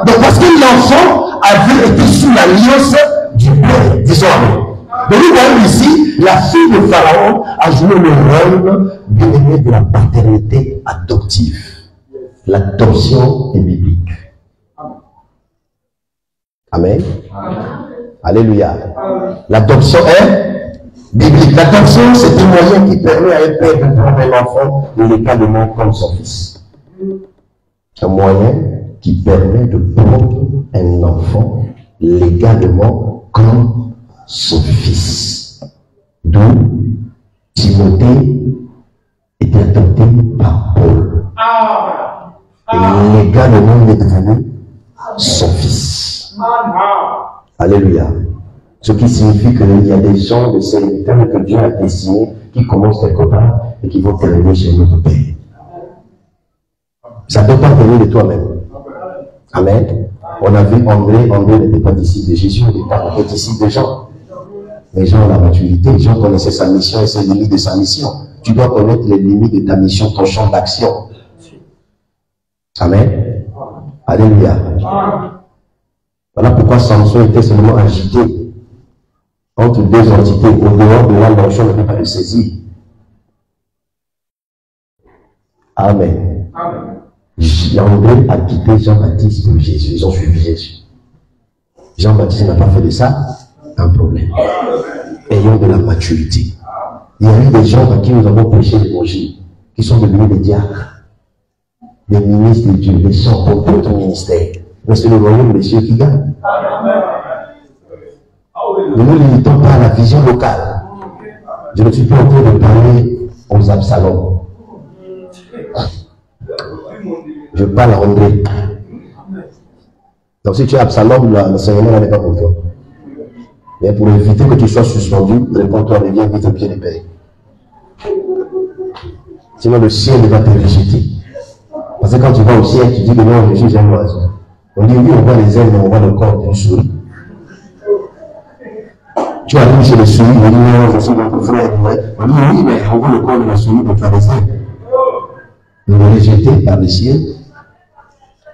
Donc, parce que l'enfant avait été sous l'alliance du Père. Disons Amen. Donc, nous voyons ici, la fille de Pharaon a joué le rôle bien-aimé de la paternité adoptive. L'adoption est biblique. Amen. Alléluia. L'adoption est biblique. L'adoption, c'est un moyen qui permet à un père de prendre un enfant légalement comme son fils. Un moyen qui permet de prendre un enfant légalement comme son fils. D'où Timothée était adopté par Paul. Et légalement, il est devenu son fils. Alléluia. Ce qui signifie qu'il y a des gens, des serviteurs que Dieu a destinés qui commencent quelque part et qui vont terminer chez notre Père. Ça ne peut pas venir de toi-même. Amen. On a vu André n'était pas disciple de Jésus, il était disciple de Jean. Les gens ont la maturité, Jean connaissait sa mission et ses limites de sa mission. Tu dois connaître les limites de ta mission, ton champ d'action. Amen. Alléluia. Voilà pourquoi Samson était seulement agité entre deux entités. Au dehors de là, l'enfant ne peut pas le saisir. Amen. André a quitté Jean-Baptiste pour Jésus. Ils ont suivi Jésus. Jean-Baptiste n'a pas fait de ça un problème. Ayons de la maturité. Il y a eu des gens à qui nous avons prêché l'évangile, qui sont devenus des diacres, des ministres de Dieu, des gens pour d'autres ministères. Mais c'est le royaume des cieux qui gagne. Nous ne nous limitons pas à la vision locale. Je ne suis pas en train de parler aux Absalom. Je parle à André. Donc si tu es Absalom, l'enseignement n'est pas pour toi. Mais pour éviter que tu sois suspendu, réponds-toi, viens vite au pied du Père. Sinon le ciel va te rejeter. Parce que quand tu vas au ciel, tu dis que non, je suis un oiseau. On dit oui, on voit les ailes, mais on voit le corps d'une souris. Tu arrives chez les souris, on dit non, je suis votre frère. On dit oui, mais on voit le corps de la souris pour faire les ailes. Nous sommes rejetés par le ciel,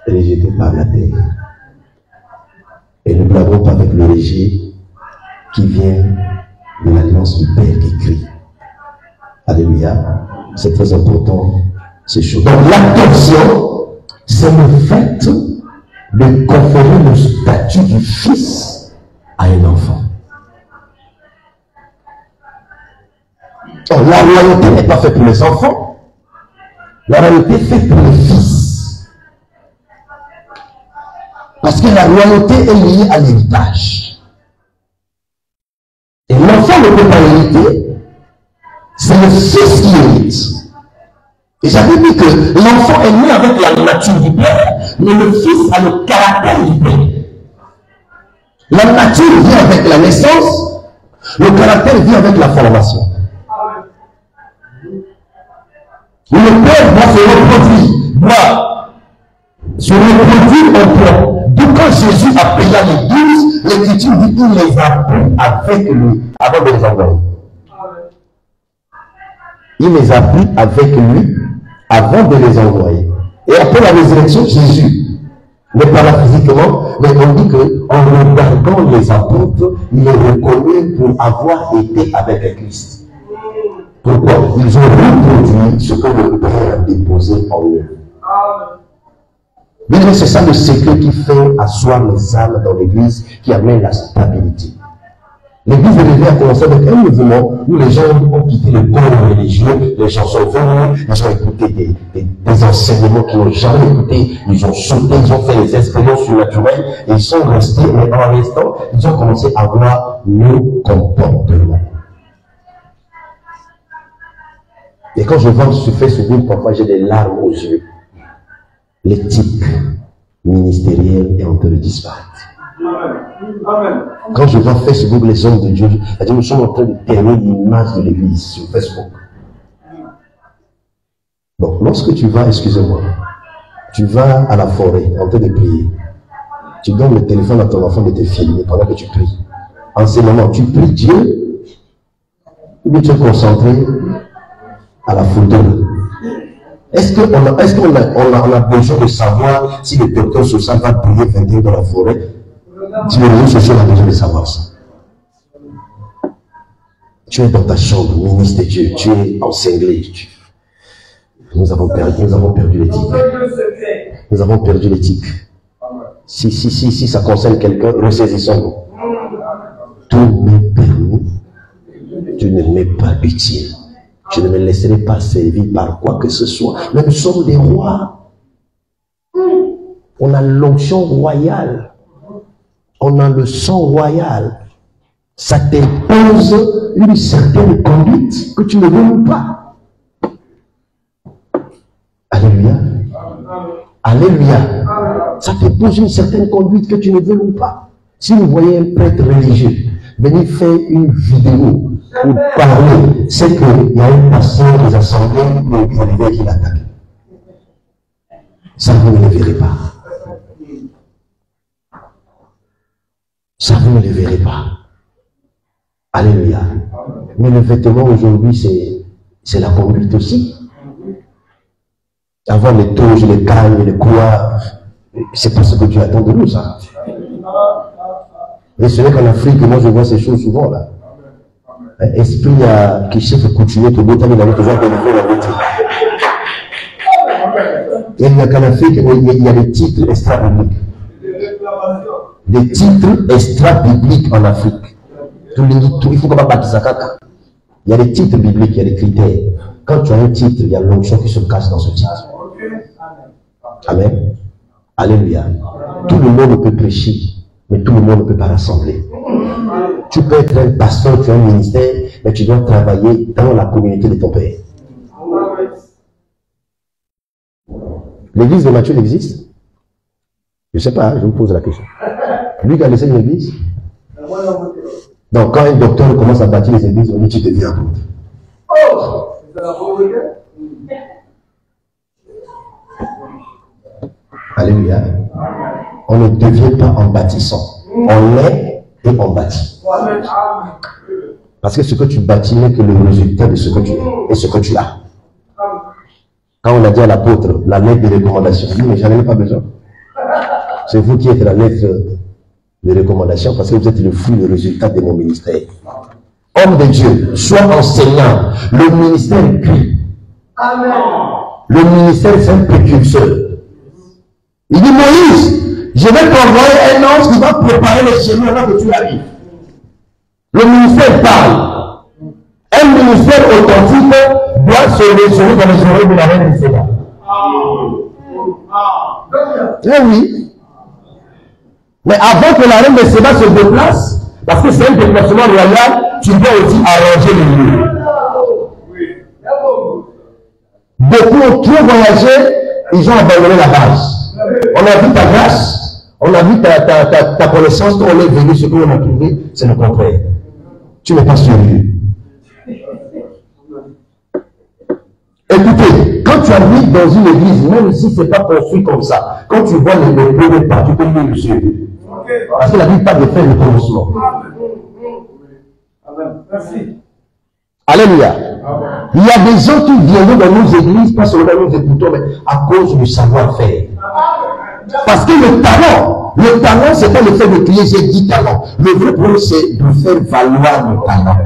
rejetés par la terre. Et ne blaguons pas avec le rejet qui vient de l'alliance du Père qui crie. Alléluia. C'est très important, ces choses. Donc l'adoption, c'est le fait de conférer le statut du fils à un enfant. Donc la royauté n'est pas faite pour les enfants. La royauté est faite pour les fils. Parce que la royauté est liée à l'héritage. Et l'enfant ne peut pas hériter, c'est le fils qui hérite. Et j'avais dit que l'enfant est né avec la nature du Père, mais le fils a le caractère du Père. La nature vient avec la naissance, le caractère vient avec la formation. Le Père doit se reproduire au plan. Donc quand Jésus appela les 12, l'Écriture dit qu'il les a pris avec lui avant de les envoyer. Il les a pris avec lui avant de les envoyer. Et après la résurrection, Jésus n'est pas là physiquement, mais on dit qu'en regardant les apôtres, il est reconnu pour avoir été avec Christ. Pourquoi? Ils ont reproduit ce que le Père a déposé en eux. Bien, c'est ça le secret qui fait asseoir les âmes dans l'église, qui amène la stabilité. L'église de l'éveil a commencé avec un mouvement où les gens ont quitté le corps religieux, les gens sont venus, ils ont écouté des enseignements qu'ils n'ont jamais écoutés, ils ont sauté, ils ont fait des expériences surnaturelles, et ils sont restés, mais en restant, ils ont commencé à voir nos comportements. Et quand je vois sur Facebook, parfois j'ai des larmes aux yeux. L'éthique ministérielle est en train de disparaître. Quand je vois Facebook, les hommes de Dieu, nous sommes en train de terminer l'image de l'église sur Facebook. Donc, lorsque tu vas, excusez-moi, tu vas à la forêt en train de prier, tu donnes le téléphone à ton enfant de te filmer pendant que tu pries. En ce moment, tu pries Dieu, ou bien tu es concentré à la photo. Est-ce qu'on a besoin de savoir si le docteur social va prier 21 dans la forêt? Si le réseau social a besoin de savoir ça. Tu es dans ta chambre, ministre de Dieu, tu es encinglé. Nous avons perdu l'éthique. Nous avons perdu l'éthique. Si ça concerne quelqu'un, ressaisissons-nous. Tout m'est permis, tu ne m'es pas utile. Je ne me laisserai pas servir par quoi que ce soit. Mais nous sommes des rois. On a l'onction royale. On a le sang royal. Ça t'impose une certaine conduite que tu ne veux pas. Alléluia. Alléluia. Ça t'impose une certaine conduite que tu ne veux pas. Si vous voyez un prêtre religieux venir faire une vidéo pour parler, c'est qu'il y a un pasteur des assemblées qui l'attaque. Ça, vous ne le verrez pas. Ça, vous ne le verrez pas. Alléluia. Mais le vêtement aujourd'hui, c'est la conduite aussi. Avant les toges, les cannes, les couards, c'est pas ce que Dieu attend de nous, ça. Et ce n'est qu'en Afrique que moi je vois ces choses souvent là. Esprit qui chef coutumier, tout le temps, il avait toujours délivré la vérité. Et il n'y a qu'en Afrique, il y a des titres extra-bibliques. Des titres extra-bibliques en Afrique. Il faut qu'on va battre ça. Il y a des titres bibliques, il y a des critères. Quand tu as un titre, il y a l'onction qui se cache dans ce titre. Amen. Alléluia. Tout le monde peut prêcher, mais tout le monde ne peut pas rassembler. Tu peux être un pasteur, tu as un ministère, mais tu dois travailler dans la communauté de ton père. L'église de Matthieu existe? Je ne sais pas, je vous pose la question. Lui qui a laissé une église? Donc quand un docteur commence à bâtir les églises, on dit tu deviens apôtre. Alléluia. On ne devient pas en bâtissant. On est et on bâtit. Parce que ce que tu bâtis n'est que le résultat de ce que tu es et ce que tu as. Quand on a dit à l'apôtre la lettre de recommandation, il dit mais j'en ai pas besoin. C'est vous qui êtes la lettre de recommandation parce que vous êtes le fruit, le résultat de mon ministère. Homme de Dieu, sois enseignant. Le ministère crie. Amen. Le ministère, c'est un précurseur. Il dit Moïse, je vais t'envoyer un ange qui va préparer les chemins avant que tu arrives. Le ministère parle. Un ministère authentique doit se résoudre dans les oreilles de la reine du Sénat. Eh oui. Mais avant que la reine de Séba se déplace, parce que c'est un déplacement royal, tu dois aussi arranger le lieu. Beaucoup ont trop voyagé, ils ont abandonné la base. On a vu ta grâce, on a vu ta connaissance, quand on est venu, ce qu'on a trouvé, c'est le contraire. Tu n'es pas sérieux. Écoutez, quand tu habites dans une église, même si ce n'est pas construit comme ça, quand tu vois les premiers pas, tu peux dire monsieur. Parce que la Bible parle de faire le commencement. Alléluia. Il y a des gens qui viennent dans nos églises, pas seulement nous écoutons, mais à cause du savoir-faire. Parce que le talent, c'est pas le fait de crier, j'ai 10 talents. Le vrai problème, c'est de faire valoir le talent.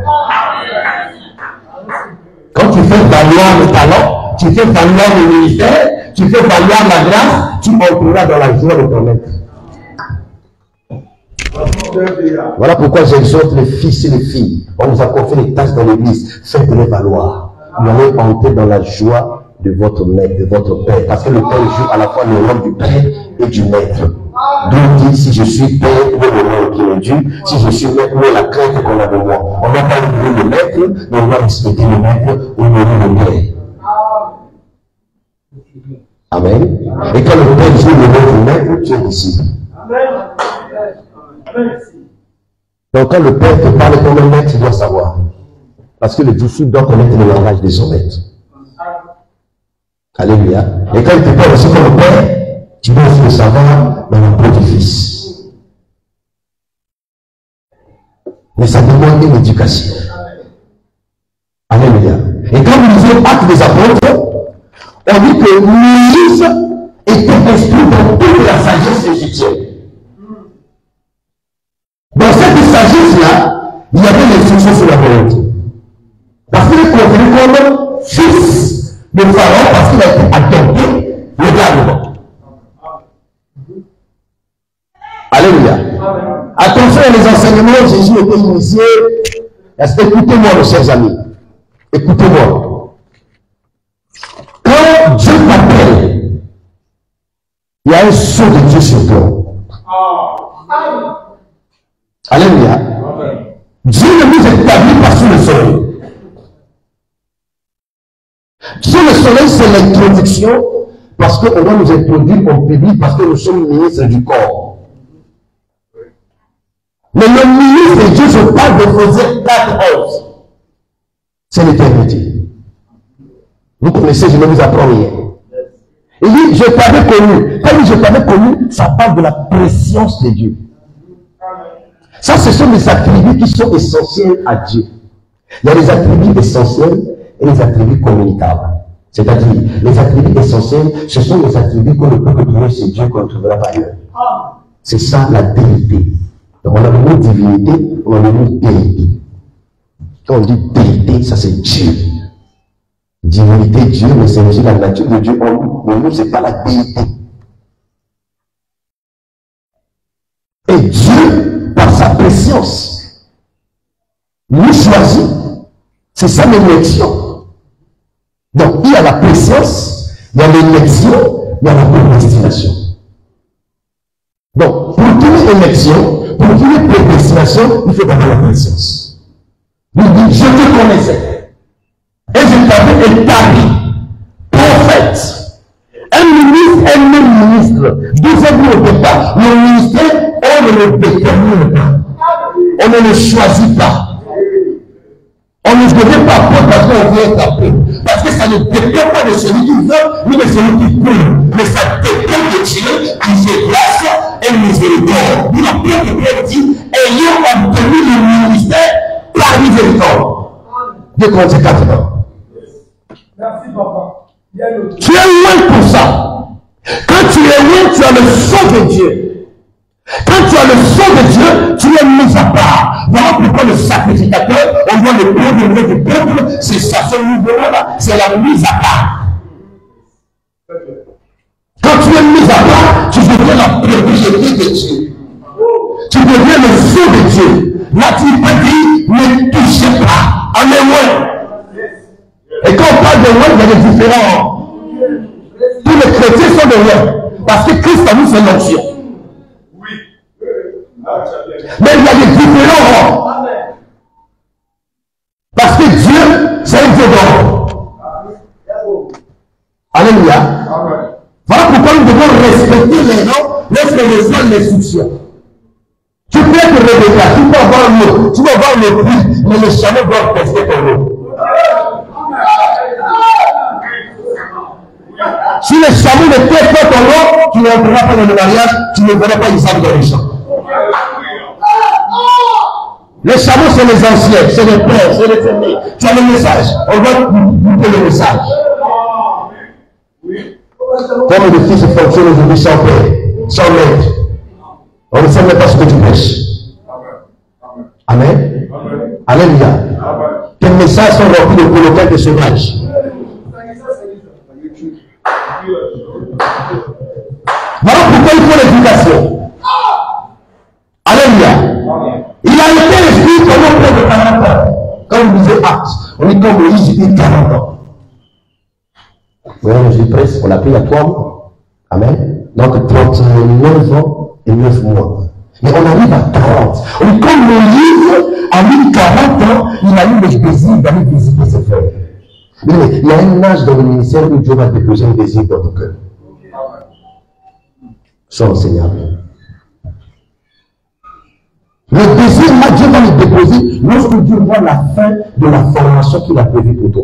Quand tu fais valoir le talent, tu fais valoir le ministère, tu fais valoir la grâce, tu entreras dans la joie de ton maître. Voilà pourquoi j'exhorte les fils et les filles. On vous a confié les tâches dans l'église. Faites-les valoir. Vous allez entrer dans la joie de votre maître, de votre père. Parce que le père joue à la fois le rôle du père et du maître. Donc, si je suis père, où est le rôle qui est dû? Si je suis maître, où est la crainte qu'on a de moi? On n'a pas oublié le maître, mais on va respecter le maître ou le père. Amen. Et quand le père joue le rôle du maître, tu es disciple. Donc quand le père te parle comme un maître, tu dois savoir. Parce que le disciple doit connaître le langage de son maître. Alléluia. Et quand il te parle aussi comme le père, tu dois aussi le savoir dans le peau du fils. Mais ça demande une éducation. Alléluia. Et quand vous lisez Actes des Apôtres, on dit que Moïse était instruit dans toute la sagesse égyptienne. Dans cette sagesse-là, il y avait l'instruction sur la volonté. Parce qu'il est considéré comme fils de Pharaon parce qu'il a été adopté légalement. Alléluia. Attention les enseignements, Jésus était initié. Écoutez-moi, mes chers amis. Écoutez-moi. Quand Dieu t'appelle, il y a un sceau de Dieu sur toi. Alléluia. Dieu ne nous établit pas sous le soleil. Sous le soleil, c'est l'introduction, parce qu'on va nous introduire en public, parce que nous sommes ministres du corps. Mais le ministre de Dieu, je parle de Ephésiens 4:11. C'est l'éternité. Vous connaissez, je vais vous apprendre hier. Il dit, je t'avais connu. Quand il dit je t'avais connu, ça parle de la préscience de Dieu. Ça, ce sont des attributs qui sont essentiels à Dieu. Il y a des attributs essentiels et les attributs communicables. C'est-à-dire, les attributs essentiels, ce sont les attributs qu'on ne peut que trouver chez Dieu, qu'on ne trouvera pas ailleurs. C'est ça la déité. Donc, on a le mot divinité, on a le mot déité. Quand on dit déité, ça c'est Dieu. Divinité, Dieu, mais c'est aussi la nature de Dieu en nous. Mais nous, ce n'est pas la déité. Et Dieu, par sa préscience, nous choisit C'est ça l'élection. Donc, il y a la préscience, il y a l'élection, il y a la prédestination. Donc, pour qu'il y ait élection, pour qu'il y ait prédestination, il faut avoir la préscience. Il dit, je te connaissais. Et je t'avais établi prophète. Un ministre, un même ministre. Deuxièmement, au départ, le ministère, on ne le détermine pas. On ne le choisit pas. On ne devient pas apôtre parce qu'on veut être apôtre. Parce que ça ne dépend pas de celui qui veut, ni de celui qui peut. Mais ça dépend de Dieu qui fait grâce et miséricorde. Nous l'apôtre Pierre dit, ayant obtenu le ministère par miséricorde. Dieu compte 4 ans. Merci, papa. Tu es loin pour ça. Quand tu es loin, tu as le sang de Dieu. Quand tu as le sang de Dieu, tu es mis à part. Voilà pourquoi le sacrificateur, on voit le premier du peuple, c'est ça, ce niveau-là, c'est la mise à part. Quand tu es mis à part, tu deviens la propriété de Dieu. Tu deviens le sang de Dieu. Là, tu peux dire, ne touchez pas. On est loin. Et quand on parle de loin, il y a des différents. Tous les chrétiens sont de loin. Parce que Christ a mis son onction. Mais il y a des différents rangs. Parce que Dieu, c'est un Dieu d'ordre. Alléluia. Voilà pourquoi nous devons respecter les rangs lorsque les gens les soutiennent. Tu peux être Rebecca, tu peux avoir l'eau, tu peux avoir le prix, mais le chameau doit tester ton eau. Si le chameau ne teste pas ton eau, tu n'entreras pas dans le mariage, tu ne verras pas Isaac dans les champs. Les chameaux, c'est les anciens, c'est les pères, c'est les aînés. Tu as le message. On va goûter le message. Comme le fils fonctionne aujourd'hui sans père, sans maître. On ne sait même pas ce que tu prêches. Amen. Alléluia. Tes messages sont remplis de colocats de sauvages. Voilà pourquoi il faut l'éducation. Alléluia. Il a été écrit pendant près de 40 ans. Quand vous lisez Actes, on dit comme Moïse, il dit 40 ans. Oui, je dis presque, on l'a pris il y a 3 mois. Amen. Donc 39 ans et 9 mois. Mais on arrive à 40. On dit comme Moïse a mis 40 ans, il a eu le désir d'aller visiter ses frères. Mais il y a un âge dans le ministère où Dieu va déposer un désir dans ton cœur. Sois enseignable. Le désir, là, Dieu va le déposer lorsque Dieu voit la fin de la formation qu'il a prévue pour toi.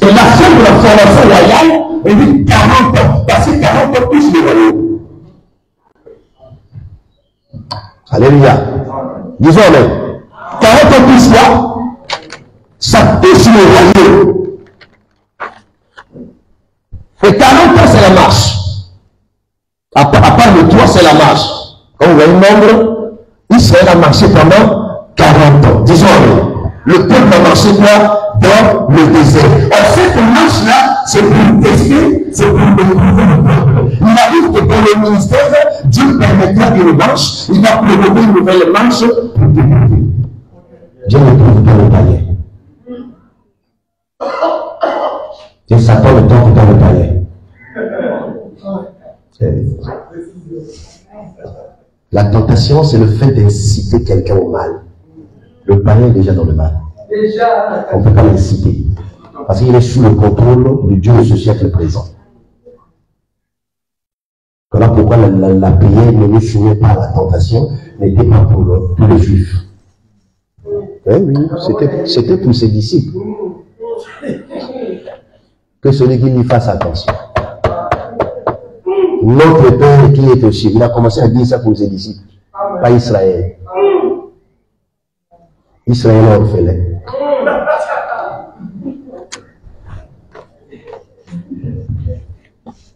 Et la fin de la formation royale, elle dit 40 ans. Parce que 40 ans plus le royaume. Alléluia. Disons Amen. 40 ans plus là, ça touche le royaume. Et 40 ans, c'est la marche. À part le toit, c'est la marche. Quand vous voyez le nombre, Israël a marché pendant 40 ans. Disons, le peuple a marché quoi? Dans le désert. Or, cette marche-là, c'est pour tester, c'est pour découvrir le peuple. Il arrive que dans le ministère, Dieu permettra une marche, il va provoquer une nouvelle marche pour découvrir. Dieu ne trouve pas le panier. Dieu s'attend le temps dans le panier. La tentation, c'est le fait d'inciter quelqu'un au mal. Le panier est déjà dans le mal. On ne peut pas l'inciter. Parce qu'il est sous le contrôle du Dieu de ce siècle présent. Voilà pourquoi la prière ne nous soumet pas à la tentation, n'était pas pour tous les juifs. Oui, c'était pour ses disciples. Que celui qui lui fasse attention. Notre Père qui est au ciel, il a commencé à dire ça pour ses disciples, pas Israël. Israël est orphelin.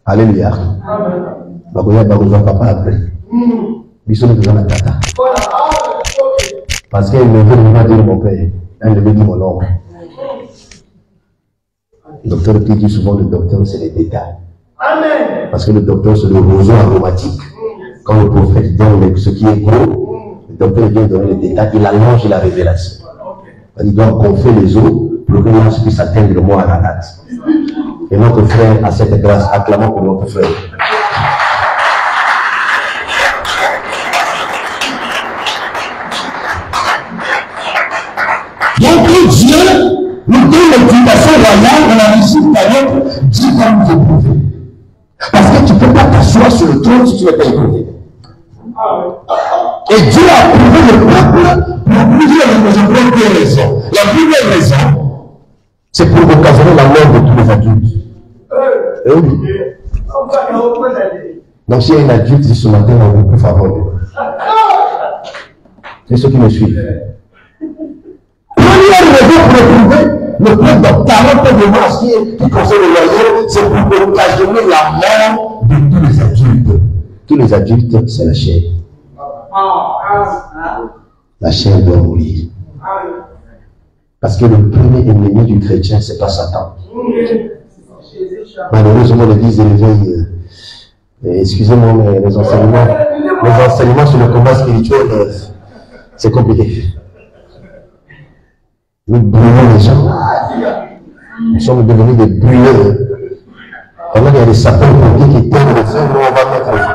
Alléluia. Papa après. Parce qu'elle ne veut pas dire mon père, elle veut dire mon oncle. Le docteur qui dit souvent le docteur, c'est les détails. Amen. Parce que le docteur, c'est le roseau aromatique. Quand le prophète donne ce qui est beau, le docteur vient donner les détails, il allonge la révélation. Il doit gonfler les eaux pour que l'ange puisse atteindre le mot Ararat. Et notre frère a cette grâce. Acclamons pour notre frère. Donc Dieu nous donne l'éducation royale dans la réussite d'Ayob, Dieu va nous éprouver. Parce que tu ne peux pas t'asseoir sur le trône si tu n'es pas éprouvé. Et Dieu a approuvé le peuple pour plusieurs raisons. Pour deux raisons. La première raison, c'est pour occasionner la mort de tous les adultes. Et oui. Donc s'il y a un adulte ici ce matin, on est plus favorable. C'est ceux qui me suivent. Première raison pour éprouver le peuple dans 40 ans de mars qui concerne le royaume, c'est pour occasionner la mort de tous les adultes. Tous les adultes, c'est la chair. La chair doit mourir. Parce que le premier ennemi du chrétien, c'est pas Satan. Malheureusement, l'Église éveille. Excusez-moi, mais les enseignements sur le combat spirituel, c'est compliqué. Nous brûlons les gens. Nous sommes devenus des brûleurs. Pendant qu'il y a des sapeurs-pompiers qui éteignent le feu, nous on va mettre le feu.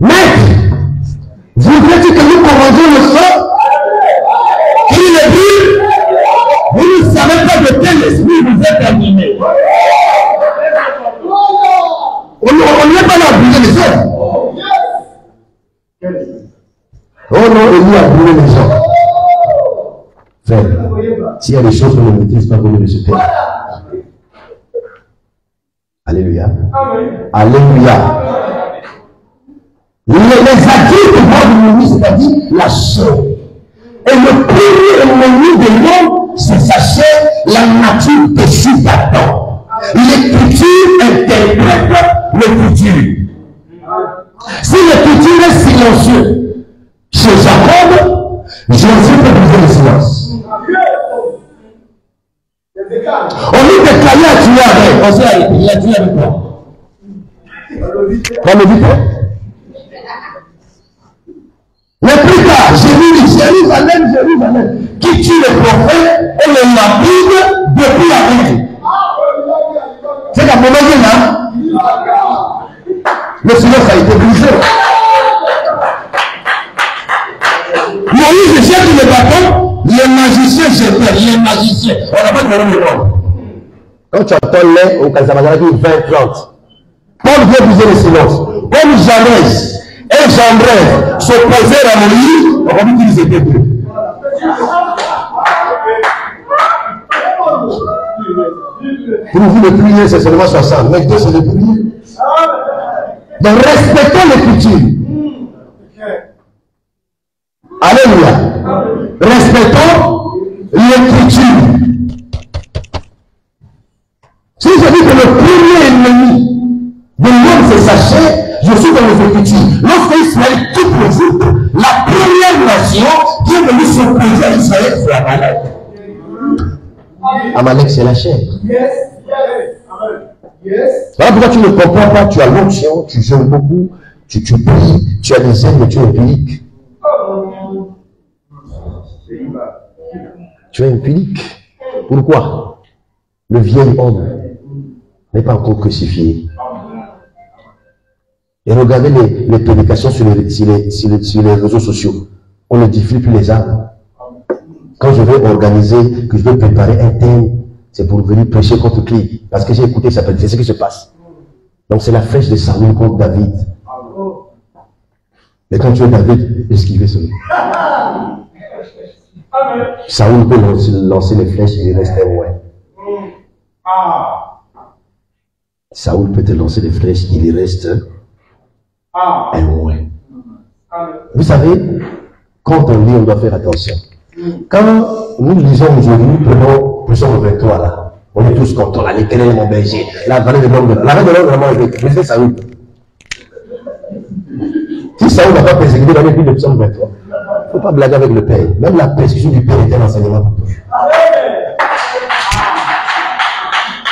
Maître, voudrais-tu que nous commandions le feu? Qui le dit? Vous ne savez pas de quel esprit vous êtes animé. On n'est pas là à brûler les gens. Oh non, Élie a brûlé les gens. Frère, s'il y a des choses qu'on ne maîtrise pas, vous ne les taire. Alléluia. Alléluia. Les adultes vont nous, c'est-à-dire la chair. Et le premier ennemi de l'homme, c'est sa chair, la nature décide d'Adam. L'écriture interprète le futur. Si le futur est silencieux, chez Jacob, Jésus peut briser le silence. On lui déclarait à tuer avec. On s'est arrêté, il a tué avec moi. Dans le vite. Mais plus tard, Jérusalem, qui tue les prophètes et les lapide depuis la vie. C'est la première là. Le silence a été brisé. Moïse jette le bâton, les magiciens jetaient, les magiciens. On n'a pas de problème de l'homme. Quand tu entends l'air au Kazamadara qui 20-30, Paul vient briser le silence. Comme Janès et Jambres s'opposèrent à Moïse, on va dire qu'ils étaient deux. Pour vous, le prier, c'est seulement 60. Mais Dieu, c'est le prier. Donc, respectons l'écriture. Alléluia. Respectons l'écriture. Si je dis que le premier ennemi de l'homme, c'est sa chair, je suis dans les Écritures. Lorsque Israël quitte l'Égypte, la première nation qui est venue s'opposer à Israël, c'est Amalek. Amalek, c'est la chair. Voilà pourquoi tu ne comprends pas, tu as l'onction, tu jeûnes beaucoup, tu pries, tu as des ailes, mais tu es impudique. Tu es impudique. Pourquoi? Le vieil homme n'est pas encore crucifié. Et regardez les prédications sur les réseaux sociaux. On ne diffuse plus les âmes. Quand je vais organiser, que je vais préparer un thème, c'est pour venir prêcher contre qui? Parce que j'ai écouté ça, c'est ce qui se passe. Donc c'est la flèche de Saül contre David. Mais quand tu es David, esquivez cela. Saül peut lancer les flèches, il reste loin. Saül peut te lancer des flèches, il reste loin. Vous savez, quand on lit, on doit faire attention. Quand nous lisons aujourd'hui, prenons le 23 là, on est tous contents, là, l'Éternel est mon berger, la vallée de l'homme, la vallée de l'homme vraiment est, mais c'est Saül. Si Saül n'a pas persécuté dans les livres de Psaume 23, il ne faut pas blaguer avec le Père. Même la persécution du Père était un enseignement pour toi.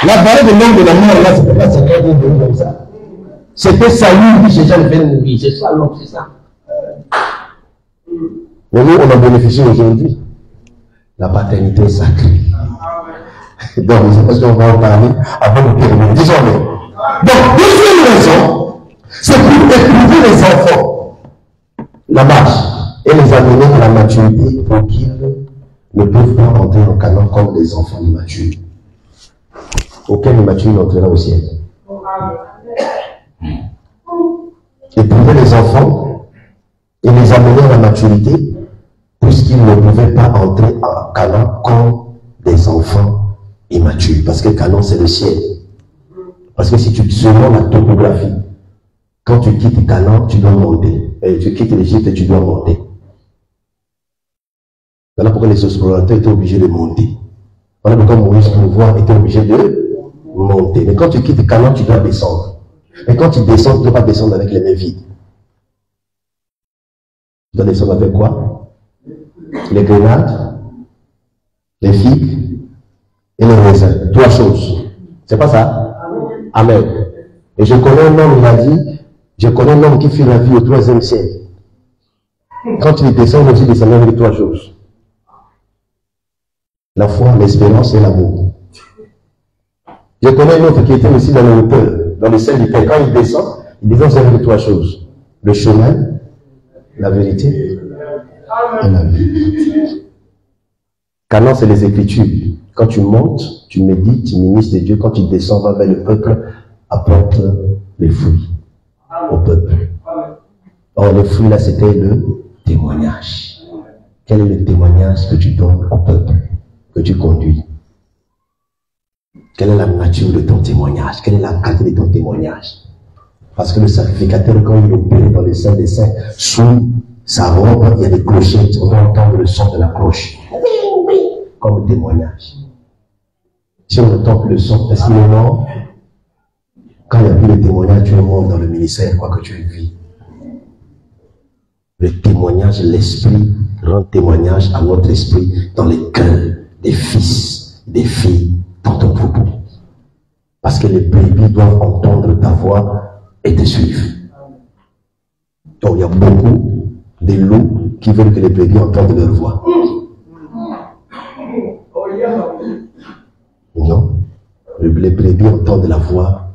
La vallée de l'homme de la mort, là, c'est pas Seigneur qui est venu comme ça. C'était Saül qui cherchait à le faire mourir. C'est ça l'homme, c'est ça. Mais nous, on en bénéficie aujourd'hui. La paternité sacrée. Donc, je pense qu'on va en parler avant de terminer. Disons-le. Donc, deuxième raison, c'est pour éprouver les enfants la marche et les amener à la maturité pour qu'ils ne peuvent pas entrer en canon comme des enfants immatures. Aucun immature n'entrera au ciel. Éprouver les enfants et les amener à la maturité puisqu'ils ne pouvaient pas entrer en canon comme des enfants immatures. Parce que canon, c'est le ciel. Parce que si tu selon la topographie, quand tu quittes Canaan, tu dois monter. Et tu quittes l'Égypte, tu dois monter. Voilà pourquoi les explorateurs étaient obligés de monter. Voilà pourquoi Moïse pour voir était obligé de monter. Mais quand tu quittes Canaan, tu dois descendre. Et quand tu descends, tu ne dois pas descendre avec les mains vides. Tu dois descendre avec quoi? Les grenades, les figues et les raisins. 3 choses. C'est pas ça? Amen. Et je connais un homme, il a dit, je connais un homme qui fit la vie au 3e siècle. Quand il descend, aussi descend avec 3 choses. La foi, l'espérance et l'amour. Je connais un autre qui était aussi dans le hauteur, dans le ciel du Père. Quand il descend avec 3 choses. Le chemin, la vérité et la vie. Canaan, c'est les Écritures. Quand tu montes, tu médites, tu ministres de Dieu. Quand tu descends, va vers le peuple, apporte les fruits au peuple. Or, les fruits là, c'était le témoignage. Quel est le témoignage que tu donnes au peuple, que tu conduis? Quelle est la nature de ton témoignage? Quelle est la qualité de ton témoignage? Parce que le sacrificateur, quand il opérait dans les saints des saints, sous sa robe, il y a des clochettes. On va entendre le son de la cloche. Comme témoignage. Si on n'entend plus le son, est-ce qu'il est mort? Quand il n'y a plus de témoignage, tu es mort dans le ministère, quoi que tu aies vu. Le témoignage, l'esprit rend témoignage à notre esprit dans les cœurs des fils, des filles, dans ton troupeau. Parce que les brebis doivent entendre ta voix et te suivre. Donc il y a beaucoup de loups qui veulent que les brebis entendent leur voix. Non. Les brebis entendent la voix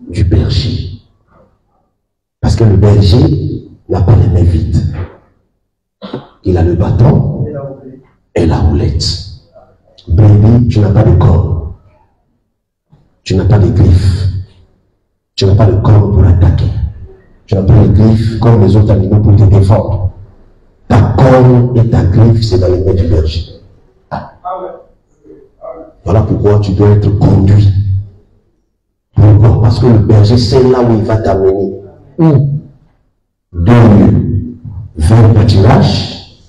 du berger. Parce que le berger n'a pas les mains vides. Il a le bâton et la houlette. Brebis, tu n'as pas de corps. Tu n'as pas de griffes. Tu n'as pas de corps pour attaquer. Tu n'as pas de griffes comme les autres animaux pour te défendre. Ta corne et ta griffe, c'est dans les mains du berger. Voilà pourquoi tu dois être conduit. Pourquoi? Parce que le berger, c'est là où il va t'amener. Où? 2 lieux. Vers le pâturage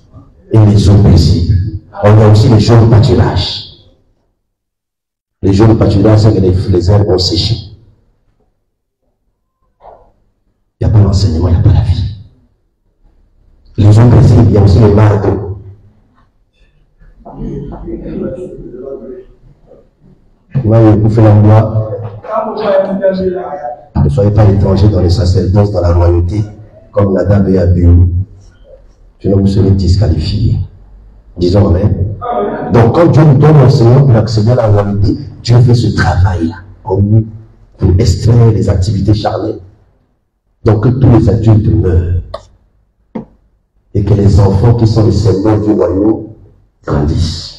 et les eaux paisibles. On a aussi les jours de pâturage. Les jours de pâturage, c'est que les herbes ont séché. Il n'y a pas l'enseignement, il n'y a pas la vie. Les eaux paisibles, il y a aussi les mares d'eau. Vous faites la loi. Ne soyez pas étrangers dans les sacerdoces, dans la royauté, comme Nadab et Abihu. Sinon vous serez disqualifiés. Disons Amen. Donc quand Dieu nous donne l'enseignement pour accéder à la royauté, Dieu fait ce travail-là en nous pour extraire les activités charnelles. Donc que tous les adultes meurent. Et que les enfants qui sont les servants du royaume grandissent.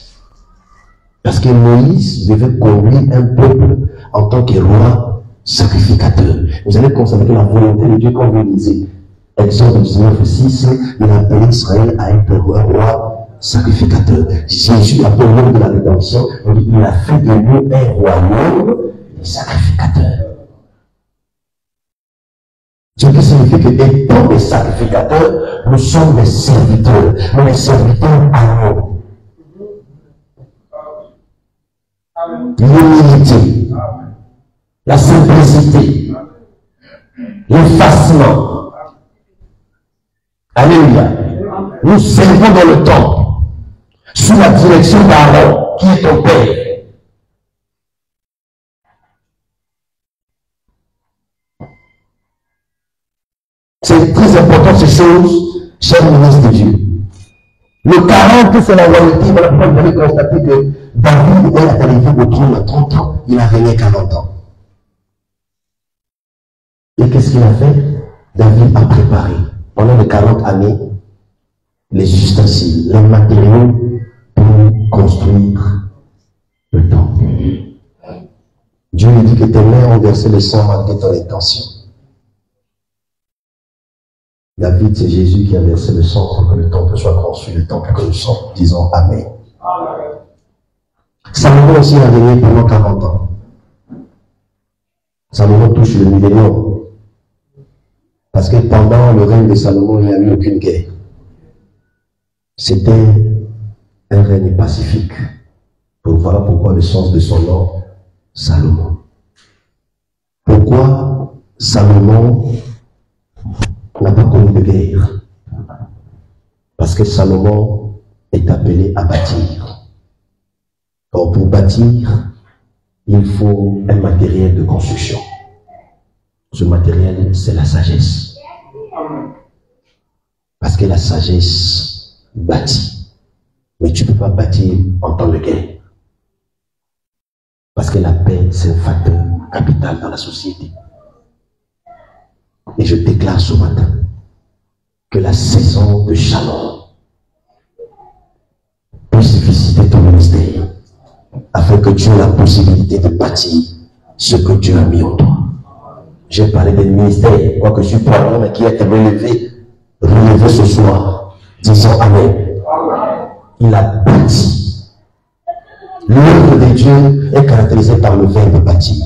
Parce que Moïse devait conduire un peuple en tant que roi sacrificateur. Vous allez constater que la volonté de Dieu, quand vous lisez Exode 19:6, il a appelé Israël à être roi sacrificateur. Jésus, l'apôtre de la rédemption, il a fait de nous un royaume sacrificateur. Ce qui signifie que, étant des sacrificateurs, nous sommes des serviteurs, mais des serviteurs à nous. L'humilité, la simplicité, l'effacement. Alléluia. Nous servons dans le temple sous la direction d'Aaron, qui est ton Père. C'est très important ces choses, chers ministres de Dieu. Le 40, c'est la royauté. Voilà pourquoi vous avez constaté que David est arrivé au trône à 30 ans. Il a régné 40 ans. Et qu'est-ce qu'il a fait? David a préparé pendant les 40 années les ustensiles, les matériaux pour construire le temple. Dieu lui dit que tes mains ont versé le sang malgré ton intention. David, c'est Jésus qui a versé le sang pour que le temple soit construit, le temple que nous sommes. Disons Amen. Salomon aussi a régné pendant 40 ans. Salomon touche le millénaire. Parce que pendant le règne de Salomon, il n'y a eu aucune guerre. C'était un règne pacifique. Donc voilà pourquoi le sens de son nom, Salomon. Pourquoi Salomon n'a pas connu de guerre? Parce que Salomon est appelé à bâtir. Or, pour bâtir, il faut un matériel de construction. Ce matériel, c'est la sagesse. Parce que la sagesse bâtit. Mais tu ne peux pas bâtir en temps de guerre. Parce que la paix, c'est un facteur capital dans la société. Et je déclare ce matin que la saison de shalom puisse visiter ton ministère afin que tu aies la possibilité de bâtir ce que Dieu a mis en toi. J'ai parlé des ministères, quoique je suis pas un homme qui a été relevé ce soir. Disons Amen. Il a bâti. L'œuvre de Dieu est caractérisée par le verbe bâtir.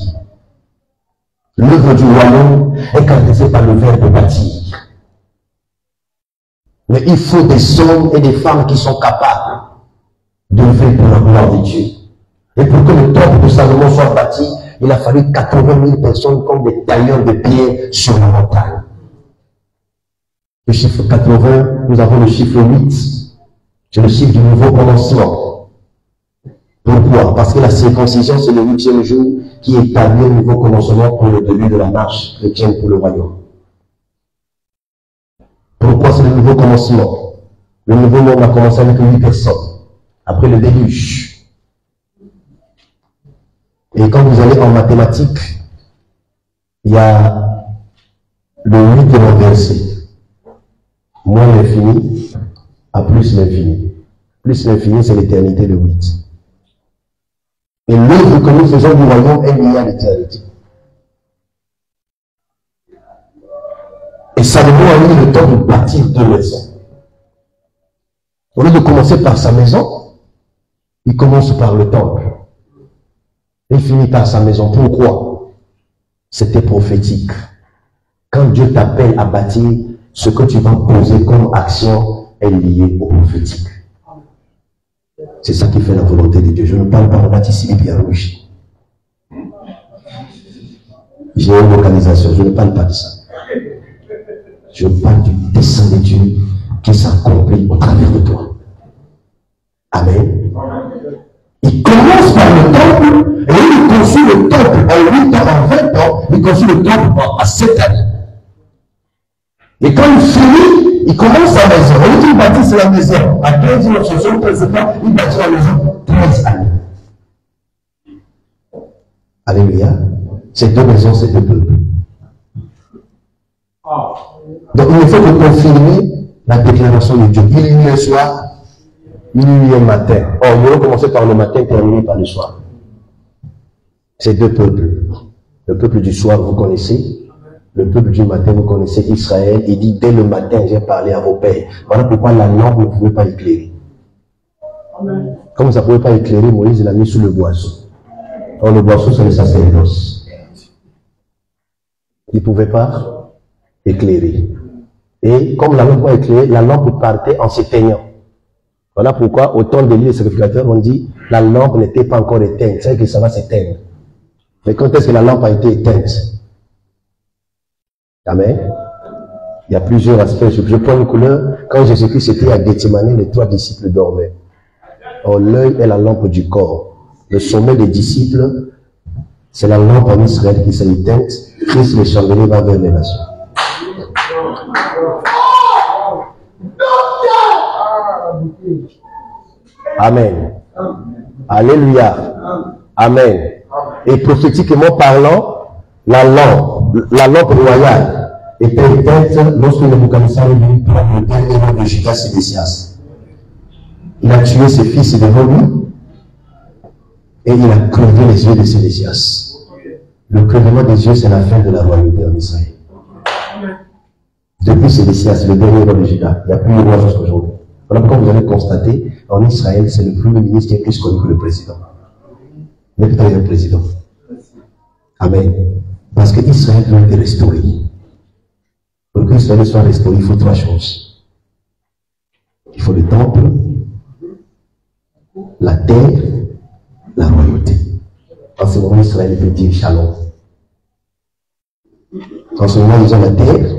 L'œuvre du royaume est caractérisée par le verbe bâtir. Mais il faut des hommes et des femmes qui sont capables de faire pour la gloire de Dieu. Et pour que le temple de Salomon soit bâti, il a fallu 80 000 personnes comme des tailleurs de pierre sur la montagne. Le chiffre 80, nous avons le chiffre 8. C'est le chiffre du nouveau commencement. Pourquoi? Parce que la circoncision, c'est le 8e jour qui établit un nouveau commencement pour le début de la marche chrétienne pour le royaume. Pourquoi c'est le nouveau commencement? Le nouveau monde a commencé avec 8 personnes, après le déluge. Et quand vous allez en mathématiques, il y a le 8 de renversé. Moins l'infini à plus l'infini. Plus l'infini, c'est l'éternité, le 8. Et l'œuvre que nous faisons du royaume est liée à l'éternité. Et Salomon a eu le temps de bâtir 2 maisons. Au lieu de commencer par sa maison, il commence par le temple. Il finit par sa maison. Pourquoi? C'était prophétique. Quand Dieu t'appelle à bâtir, ce que tu vas poser comme action est lié au prophétique. C'est ça qui fait la volonté de Dieu. Je ne parle pas de bâtisse bien rouge. J'ai une localisation, je ne parle pas de ça. Je parle du dessein de Dieu qui s'accomplit au travers de toi. Amen. Il commence par le temple et il construit le temple en 8 ans, en 20 ans, il construit le temple en 7 années. Et quand il finit, il commence sa maison. Au lieu qu'il bâtisse la maison à 15 ans, il bâtit la maison 13 années. Alléluia. Ces 2 maisons, c'est 2 peuples. Donc il faut que confirmer la déclaration de Dieu. Il y a eu le soir, il y a eu le matin. Or, nous allons commencer par le matin, terminer par le soir. C'est 2 peuples. Le peuple du soir, vous connaissez. Le peuple du matin, vous connaissez Israël. Il dit, dès le matin, j'ai parlé à vos pères. Voilà pourquoi la lampe ne pouvait pas éclairer. Amen. Comme ça ne pouvait pas éclairer, Moïse l'a mis sous le boisseau. Or, le boisseau, c'est le sacerdoce. Il ne pouvait pas éclairer. Et comme la lampe pas éclairée, la lampe partait en s'éteignant. Voilà pourquoi, au temps d'Élie, les sacrificateurs, on dit, la lampe n'était pas encore éteinte. C'est que ça va s'éteindre. Mais quand est-ce que la lampe a été éteinte? Amen. Il y a plusieurs aspects. Je prends une couleur. Quand Jésus-Christ était à Gethsémani, les 3 disciples dormaient. Or, l'œil est la lampe du corps. Le sommet des disciples, c'est la lampe en Israël qui s'est éteinte. Christ, le chandelier, va vers les nations. Amen. Alléluia. Amen. Et prophétiquement parlant, la lampe royale était éteinte lorsque Nebuchadnezzar est venu prendre le dernier roi de Juda, Sédécias. Il a tué ses fils devant lui et il a crevé les yeux de Sédécias. Le crevement des yeux, c'est la fin de la royauté en Israël. Depuis Sédécias, le dernier roi de Juda, il n'y a plus de roi jusqu'à aujourd'hui. Voilà pourquoi vous allez constater, en Israël, c'est le premier ministre qui est plus connu que le président. Mais peut-être le président. Amen. Parce que Israël doit être restauré. Pour que Israël soit restauré, il faut trois choses. Il faut le temple, la terre, la royauté. En ce moment, Israël peut dire shalom. En ce moment, ils ont la terre,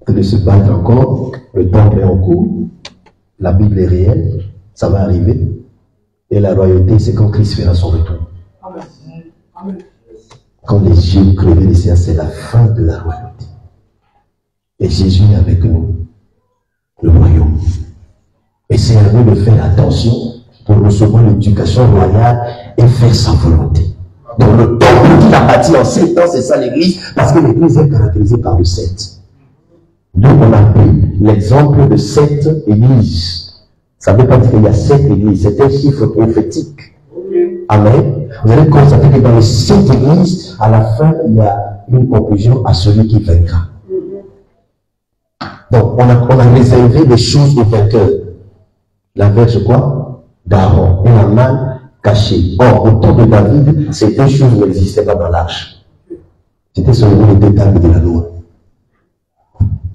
que de se battre encore, le temple est en cours, la Bible est réelle, ça va arriver. Et la royauté, c'est quand Christ fera son retour. Amen. Quand les yeux crevés de Séas, c'est la fin de la royauté. Et Jésus est avec nous, le royaume. Et c'est à nous de faire attention pour recevoir l'éducation royale et faire sa volonté. Donc le temple qu'il a bâti en 7 ans, c'est ça l'église, parce que l'église est caractérisée par le 7. D'où on a pris l'exemple de 7 églises. Ça ne veut pas dire qu'il y a 7 églises, c'est un chiffre prophétique. Amen. Vous allez constater que dans les 7 églises, à la fin, il y a une conclusion à celui qui vaincra. Donc, on a réservé des choses aux vainqueurs. La verge quoi? d'Aaron et la manne cachée. Or, au temps de David, ces deux choses n'existaient pas dans l'arche. C'était seulement les deux tables de la loi.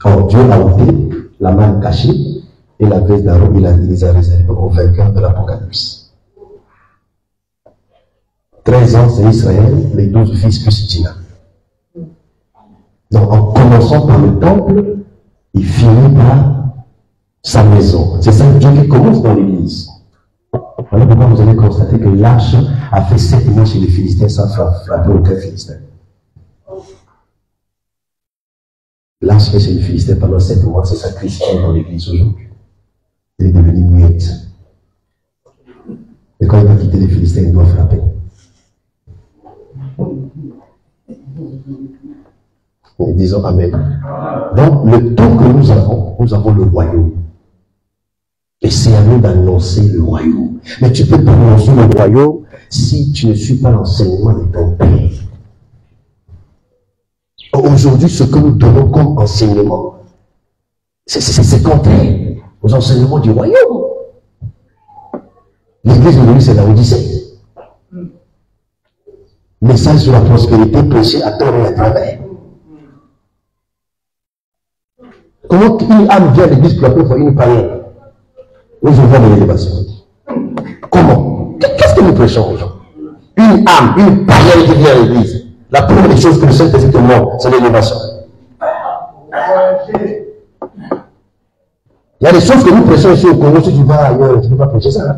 Or, Dieu a ôté la manne cachée et la verge d'Aaron, il les a réservées aux vainqueurs de l'Apocalypse. 13 ans, c'est Israël, les 12 fils plus Dina. Donc, en commençant par le temple, il finit par sa maison. C'est ça Dieu qui commence dans l'église. Voilà pourquoi vous allez constater que l'arche a fait 7 mois chez les Philistins sans frapper aucun Philistin. L'arche est chez les Philistins pendant 7 mois, c'est ça Christ qui est dans l'église aujourd'hui. Elle est devenue muette. Et quand il va quitter les Philistins, il doit frapper. Et disons Amen. Donc, le temps que nous avons le royaume. Et c'est à nous d'annoncer le royaume. Mais tu peux pas annoncer le royaume si tu ne suis pas l'enseignement de ton Père. Aujourd'hui, ce que nous donnons comme enseignement, c'est contraire aux enseignements du royaume. L'église aujourd'hui, c'est la Odyssée. Message sur la prospérité prêché à tort et à travers. Comment une âme vient à l'église pour la première fois, une païenne? Nous je vois de l'élévation. Comment? Qu'est-ce que nous prêchons aux gens? Une âme, une païenne qui vient à l'église. La première des choses que le Saint-Esprit te montre, c'est l'élévation. Il y a des choses que nous prêchons ici au Congo, si tu vas ailleurs, tu ne peux pas prêcher ça.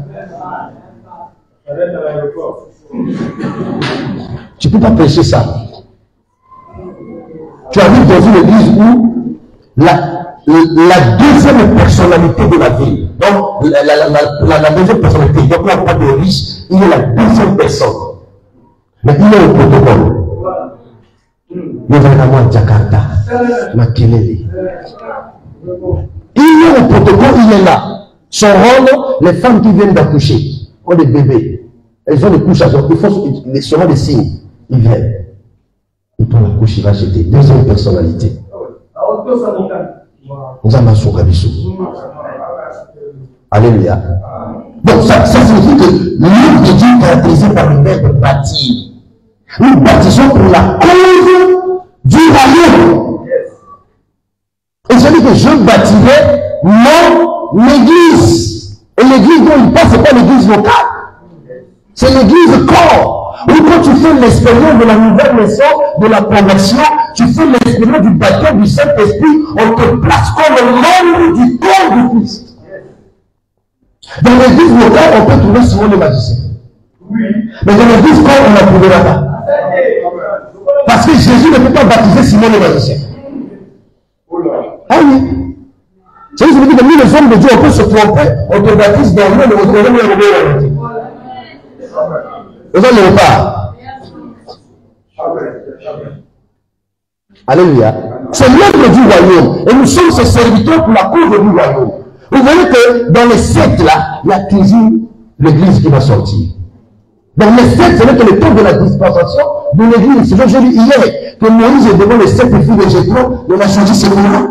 Tu ne peux pas prêcher ça. Tu arrives dans une église où la deuxième personnalité de la ville, donc la deuxième personnalité, donc là, pas de riche, il est la deuxième personne. Mais il est au protocole. Il est vraiment à Jakarta, Makelele. Il est au protocole, il est là. Son rôle, les femmes qui viennent d'accoucher, ont des bébés. Elles ont des couches, il faut seulement des signes. Ils viennent. Il prend la couche, il va jeter. Deuxième personnalité. Nous avons son cabissou. Alléluia. Donc ça signifie que l'œuvre de Dieu est caractérisée par le verbe bâtir. Nous bâtissons pour la cause du royaume. Et je dis que je bâtirai mon église. Et l'église dont il passe, ce n'est pas l'église locale. C'est l'église corps. Où quand tu fais l'expérience de la nouvelle naissance, de la conversion, tu fais l'expérience du baptême du Saint-Esprit, on te place comme membre du corps du Christ. Dans l'église locale, on peut trouver souvent les magiciens. Mais dans l'église corps, on ne trouvera pas. Parce que Jésus ne peut pas baptiser Simon le magicien. Ah oui. C'est veut dire que nous, les hommes de Dieu, on peut se tromper, on te baptise dans l'eau, mais on te remet le remet. Vous n'allez pas. Alléluia. C'est l'œuvre du royaume. Et nous sommes ses serviteurs pour la cause du royaume. Vous voyez que dans les sectes là, il y a toujours l'église qui va sortir. Dans les sectes, c'est que le temps de la dispensation de l'église. J'ai lu hier que Moïse est devant les sectes filles de Jéthro, on a changé ce moment.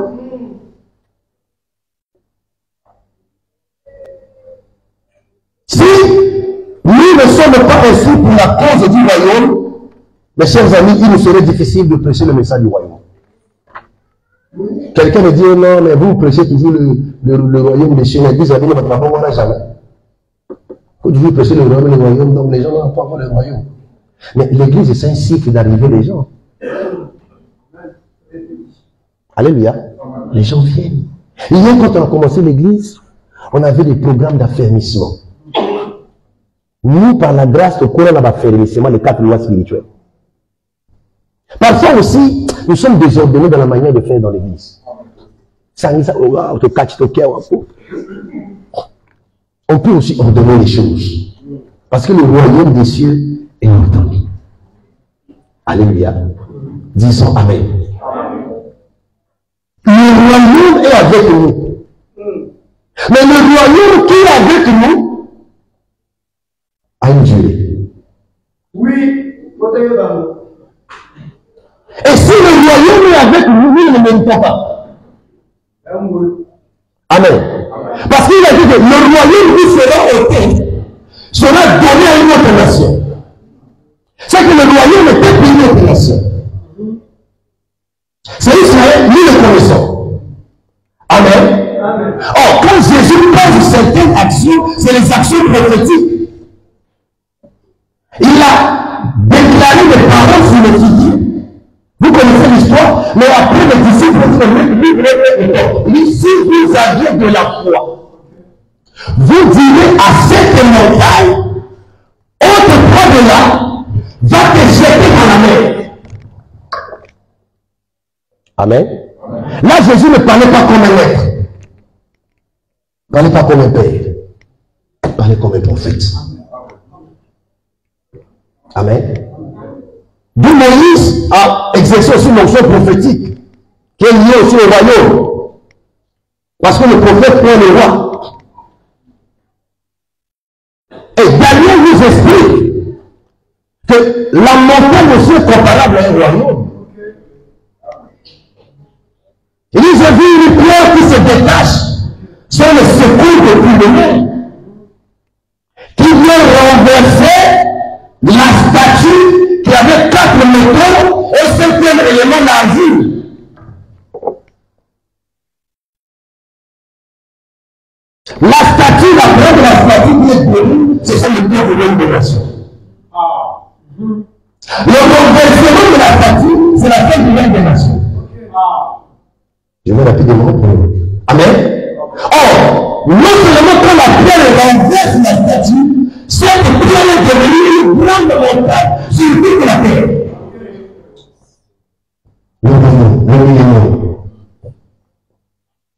Si nous ne sommes pas ainsi pour la cause du royaume, mes chers amis, il nous serait difficile de prêcher le message du royaume. Quelqu'un me dit, oh non, mais vous prêchez toujours le royaume des cieux. L'église a dit, votre papa, on n'a jamais. Vous toujours prêcher le royaume, donc les gens n'ont pas voir le royaume. Mais l'église, c'est un cycle d'arrivée des gens. Alléluia. Les gens viennent. Hier, quand on a commencé l'église, on avait des programmes d'affermissement. Nous, par la grâce, au courant de l'affermissement, les 4 lois spirituelles. Parfois aussi, nous sommes désordonnés dans la manière de faire dans l'église. On peut aussi ordonner les choses. Parce que le royaume des cieux est ordonné. Alléluia. Disons Amen. Le royaume est avec nous. Mais le royaume qui est avec nous a une durée. Oui, et si le royaume est avec nous, nous ne le méritons pas. Amen. Parce qu'il a dit que le royaume qui sera ôté sera donné à une autre nation. C'est que le royaume est à une autre nation. C'est Israël, nous le connaissons. Amen. Amen. Or, quand Jésus pose certaines actions, c'est les actions prophétiques. Il a déclaré des paroles sur le futur. Vous connaissez l'histoire, mais après les disciples il dit, si vous aviez de la foi, vous direz à cette montagne, ôte-toi de là, va te jeter dans la mer. Amen. Là, Jésus ne parlait pas comme un maître. Il ne parlait pas comme un père. Il parlait comme un prophète. Amen. D'où Moïse a exercé aussi une fonction prophétique, qui est liée aussi au royaume. Parce que le prophète prend le roi. Et Daniel nous explique que la montagne aussi est comparable à un royaume. Il dit, j'ai vu une pierre qui se détache sur le secours depuis le monde, qui vient renverser la statue qui avait 4 métaux au 5e élément d'argile. La statue, la preuve de la statue qui est donnée, c'est ça le Dieu de l'Indonésie. Le renversement de la statue, c'est la fête de l'Indonésie. Je vais rapidement reprendre. Amen. Or, non seulement quand la pierre renverse la statue, cette pierre est devenue une grande montagne sur toute la terre.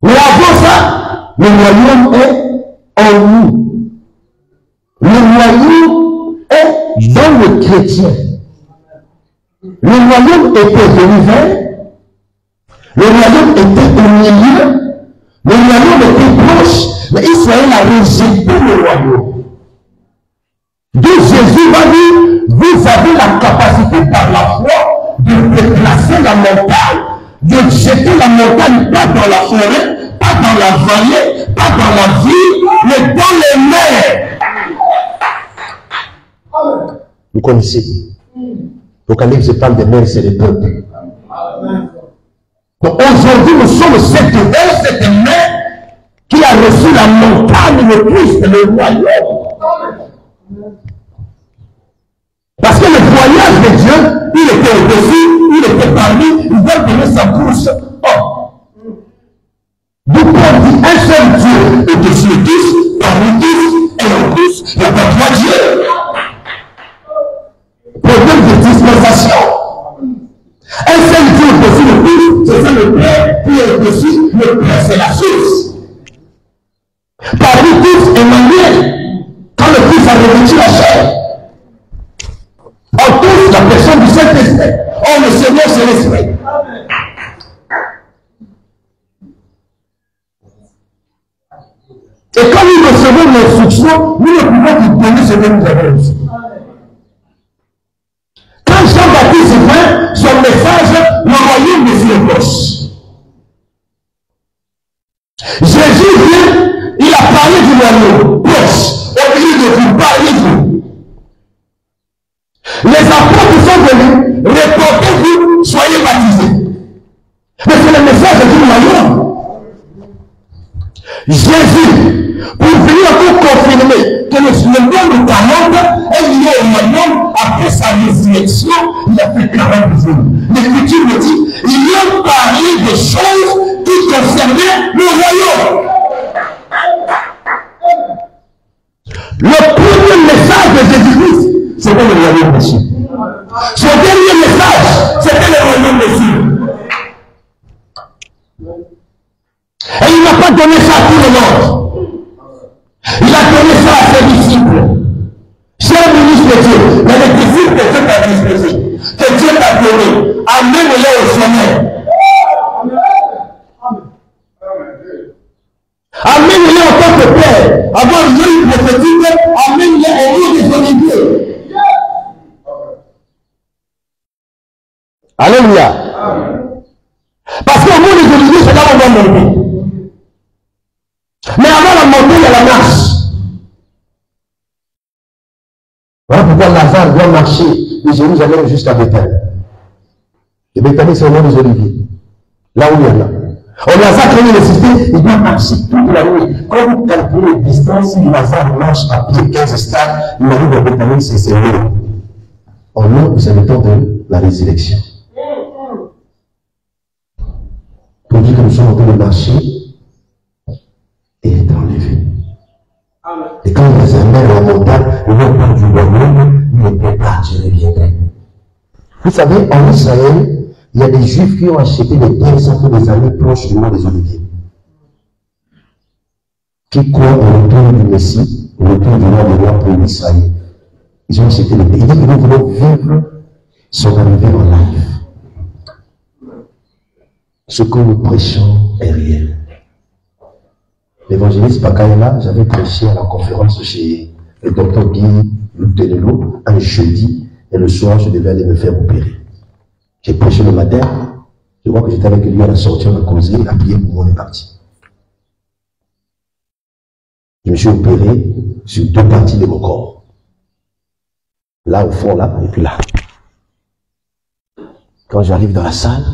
Mais avant ça, le royaume est en nous. Le royaume est dans le chrétien. Le royaume était venu vers, le royaume était au milieu, le royaume était proche, mais Israël a rejeté le royaume. D'où Jésus va dire, vous avez la capacité par la foi de déplacer la montagne, de jeter la montagne pas dans la forêt, pas dans la vallée, pas dans la ville, mais dans les mers. Vous connaissez. L'Apocalypse parle des mers, c'est les peuples. Donc aujourd'hui, nous sommes cette mer qui a reçu la montagne, le Christ, le royaume. Parce que le voyage de Dieu, il était au-dessus, il était parmi, il va donner sa course. Donc on dit un seul Dieu au-dessus de tous, parmi tous, et en tous, il n'y a pas 3 dieux. Problème de dispensation. Un seul Dieu au-dessus de tous, c'est ça le Père, puis au-dessus, le Père c'est la source. Et quand nous recevons l'instruction, nous ne pouvons que donner ce que nous avons reçu. Quand Jean-Baptiste fait son message, le royaume de Dieu est proche. Jésus vient, il a parlé du royaume proche, au milieu de vous, parlez de vous. Les apôtres sont venus, répondez-vous, soyez baptisés. Mais c'est le message du royaume. Jésus, pour venir encore confirmer que le nombre de 40 est lié au royaume, après sa résurrection, il a fait 40 jours. L'Écriture me dit, il a parlé des choses qui concernaient le royaume. Le premier message de Jésus-Christ, c'était le royaume des cieux. Son dernier message, c'était le royaume des cieux. Et il n'a pas donné ça à tout le monde. Il a donné ça à ses disciples. Cher ministre de Dieu, mais les disciples que Dieu t'a disposés, que Dieu t'a donné, amène-les au sommet. Amène-les en tant que père. Avant une prophétique, amène-les au nom des oliviers. Alléluia. Parce qu'au nom des oliviers, c'est là où on va monter. Mais avant la montée, il y a la marche. Voilà pourquoi Lazare doit marcher de Jérusalem jusqu'à Bethanie. Et Bethanie, c'est au nom des oliviers. Là où il y en a. On Lazare, quand il est ressuscité, il doit marcher toute la nuit. Quand vous calculez les distances, si Lazare marche à pied 15 stades, il arrive à Bethanie, c'est long. En long, c'est le temps de la résurrection. Pour dire que nous sommes en train de marcher, et est enlevé. Et quand les amènent à la montagne, le nom du royaume, il n'était pas, je reviendrai. Vous savez, en Israël, il y a des Juifs qui ont acheté des terres, ça fait des années proches du mont des Oliviers. Qui croient au retour du Messie, au retour du roi des rois pour Israël. Ils ont acheté des terres. Ils disent que nous voulons vivre son arrivée en live. Ce que nous prêchons est réel. L'évangéliste Pakaïla, j'avais prêché à la conférence chez le docteur Guy Lutelelo un jeudi, et le soir, je devais aller me faire opérer. J'ai prêché le matin, je vois que j'étais avec lui à la sortie, on a causé, il a prié pour moi, on est parti. Je me suis opéré sur 2 parties de mon corps. Là, au fond, là, et puis là. Quand j'arrive dans la salle,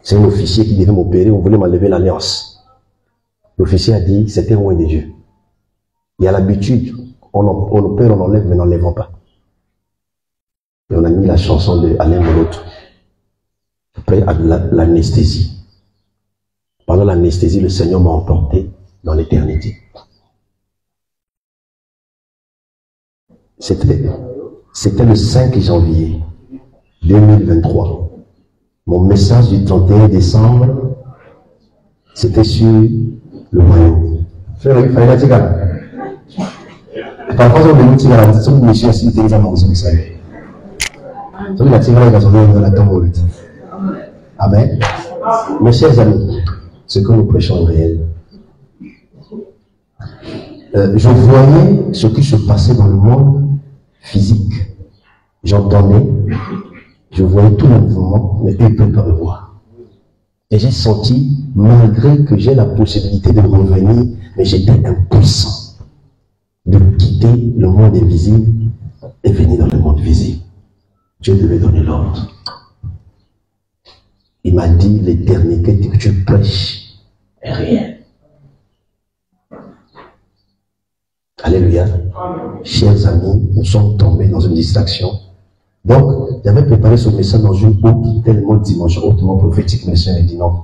c'est un officier qui devait m'opérer, on voulait m'enlever l'alliance. L'officier a dit, c'était loin de Dieu. Il y a l'habitude, on opère, on enlève, mais n'enlèvons pas. Et on a mis la chanson de Alain de l'autre. Après, l'anesthésie. Pendant l'anesthésie, le Seigneur m'a emporté dans l'éternité. C'était le 5 janvier 2023. Mon message du 31 décembre, c'était sur le royaume. Parfois, on me dit que la mission est si téléphone, vous savez. Amen. Mes chers amis, ce que nous prêchons est réel. Je voyais ce qui se passait dans le monde physique. J'entendais, je voyais tout le mouvement, mais eux ne peuvent pas me voir. Et j'ai senti, malgré que j'ai la possibilité de revenir, mais j'étais impuissant de quitter le monde invisible et venir dans le monde visible. Dieu devait donner l'ordre. Il m'a dit, l'éternité que tu prêches est réelle. Alléluia. Chers amis, nous sommes tombés dans une distraction. Donc, j'avais préparé ce message dans une haute, tellement dimension, hautement prophétique, mais le Seigneur a dit non.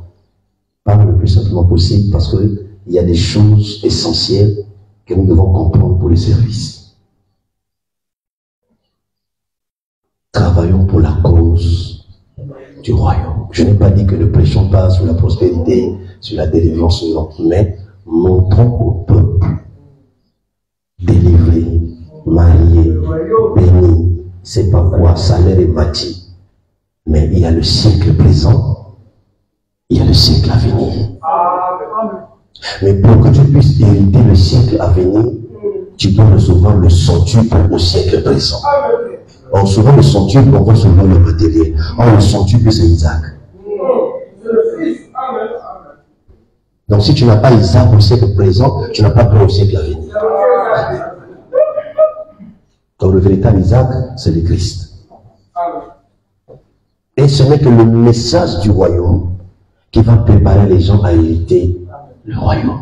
Parle le plus simplement possible parce qu'il y a des choses essentielles que nous devons comprendre pour le service. Travaillons pour la cause du royaume. Je n'ai pas dit que ne prêchons pas sur la prospérité, sur la délivrance, non, mais montrons au peuple délivré, marié, béni, c'est pas quoi, salaire est bâti. Mais il y a le siècle présent, il y a le siècle à venir. Mais pour que tu puisses hériter le siècle à venir, tu dois recevoir le centuple au siècle présent. Or, souvent le centuple, on voit souvent le matériel. Or, le centuple, c'est Isaac. Donc, si tu n'as pas Isaac au siècle présent, tu n'as pas peur au siècle à venir. Donc, le véritable Isaac, c'est le Christ. Et ce n'est que le message du royaume qui va préparer les gens à hériter le royaume.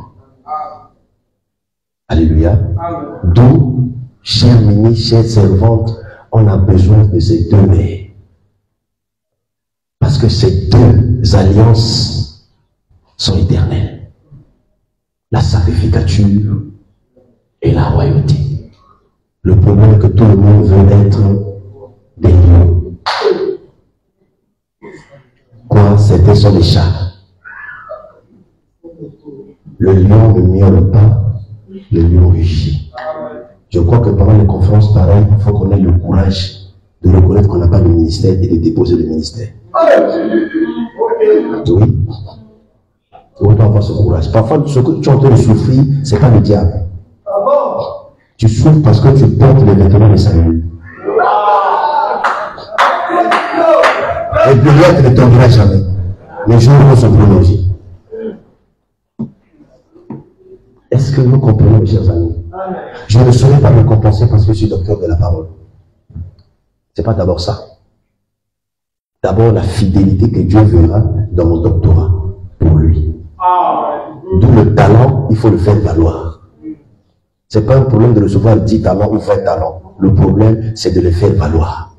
Alléluia. D'où, chers ministres, chères servantes, on a besoin de ces deux mères. Parce que ces deux alliances sont éternelles. La sacrificature et la royauté. Le problème est que tout le monde veut être des lions. Quoi? Certains sont des chats. Le lion ne miaule pas, le lion rugit. Je crois que pendant les conférences pareilles, il faut qu'on ait le courage de reconnaître qu'on n'a pas de ministère et de déposer le ministère. Oui. On doit avoir ce courage. Parfois, ce que tu es en train de souffrir, ce n'est pas le diable. Tu souffres parce que tu portes les vêtements de salut. Et puis rien ne tombera jamais. Les jours vont se prolonger. Est-ce que nous comprenons, mes chers amis? Je ne saurais pas me compenser parce que je suis docteur de la parole. Ce n'est pas d'abord ça. D'abord la fidélité que Dieu verra dans mon doctorat pour lui. D'où le talent, il faut le faire valoir. Ce n'est pas un problème de recevoir 10 talents ou 20 talents. Le problème, c'est de les faire valoir.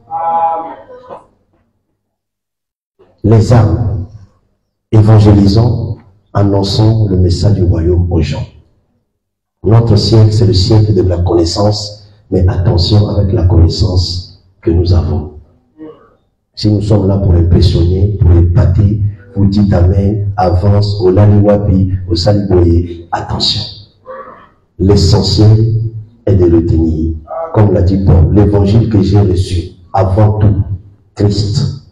Les âmes, évangélisant, annonçant le message du royaume aux gens. Notre siècle, c'est le siècle de la connaissance, mais attention avec la connaissance que nous avons. Si nous sommes là pour impressionner, pour épater, vous dites Amen, avance, au Laliwabi, au Saliboye, attention. L'essentiel est de le tenir. Comme l'a dit Paul, l'évangile que j'ai reçu, avant tout, Christ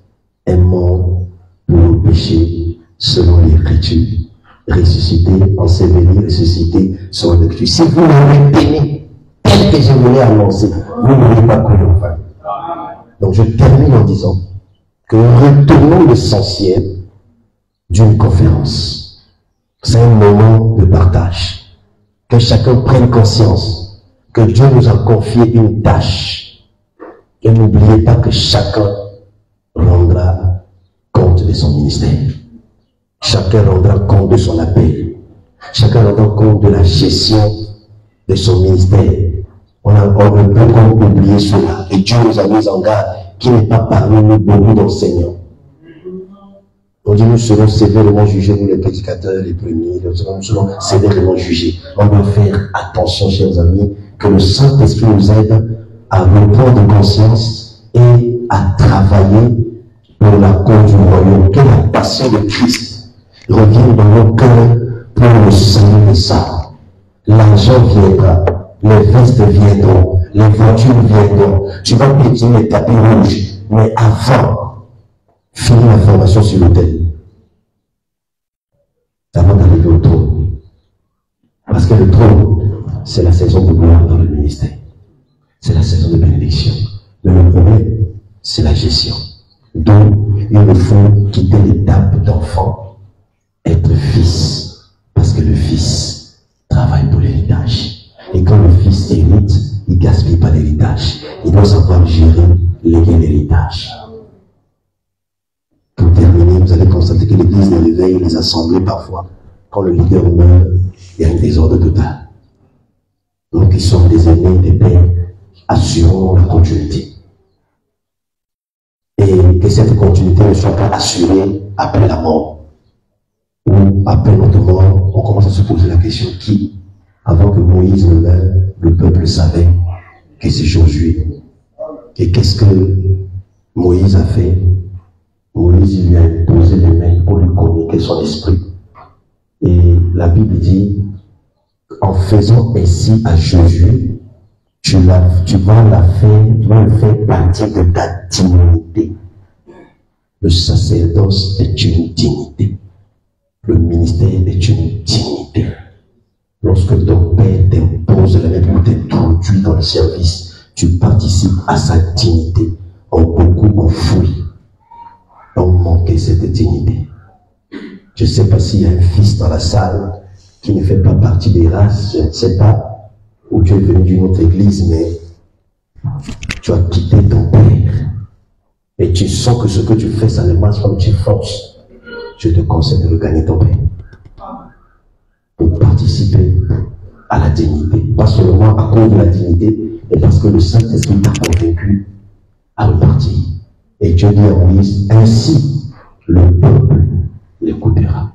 est mort pour nos péchés, selon l'Écriture. Ressuscité, enseveli, ressuscité, selon l'Écriture. Si vous l'avez tenu tel que je vous l'ai annoncé, vous n'aurez pas cru enfin. Donc je termine en disant que retournons l'essentiel d'une conférence. C'est un moment de partage. Que chacun prenne conscience que Dieu nous a confié une tâche. Et n'oubliez pas que chacun rendra compte de son ministère. Chacun rendra compte de son appel. Chacun rendra compte de la gestion de son ministère. On ne peut pas oublier cela. Et Dieu nous a mis en garde qu'il n'est pas parmi nous beaucoup d'enseignants. On dit nous serons sévèrement jugés, nous les prédicateurs, les premiers, nous serons sévèrement jugés. On doit faire attention, chers amis, que le Saint-Esprit nous aide à reprendre conscience et à travailler pour la cause du royaume. Que la passion de Christ revienne dans nos cœurs pour le salut des âmes. L'argent viendra, les vestes viendront, les voitures viendront. Tu vas pétiner les tapis rouges, mais avant, finis la formation sur l'autel. Avant d'arriver au trône. Parce que le trône, c'est la saison de gloire dans le ministère. C'est la saison de bénédiction. Mais le problème, c'est la gestion. Donc, il faut quitter l'étape d'enfant, être fils. Parce que le fils travaille pour l'héritage. Et quand le fils hérite, il ne gaspille pas l'héritage. Il doit savoir gérer l'héritage. Pour terminer, vous allez constater que l'église de l'éveil, les assemblées, parfois, quand le leader meurt, il y a un désordre total. Nous qui sommes des aînés, des pères, assurons la continuité. Et que cette continuité ne soit pas assurée après la mort. Ou après notre mort, on commence à se poser la question qui, avant que Moïse ne meure, le peuple savait que c'est Josué. Et qu'est-ce que Moïse a fait? Moïse lui a imposé les mains pour lui communiquer son esprit. Et la Bible dit, en faisant ainsi à Josué, tu vas le faire partir de ta dignité. Le sacerdoce est une dignité. Le ministère est une dignité. à sa dignité, ont beaucoup enfoui, ont manqué cette dignité. Je ne sais pas s'il y a un fils dans la salle qui ne fait pas partie des races, je ne sais pas, où tu es venu d'une autre église, mais tu as quitté ton père. Et tu sens que ce que tu fais, ça ne marche comme tu forces. Je te conseille de regagner ton père. Pour participer à la dignité. Pas seulement à cause de la dignité, mais parce que le Saint-Esprit t'a convaincu à repartir. Et Dieu dit à Moïse, ainsi le peuple l'écoutera.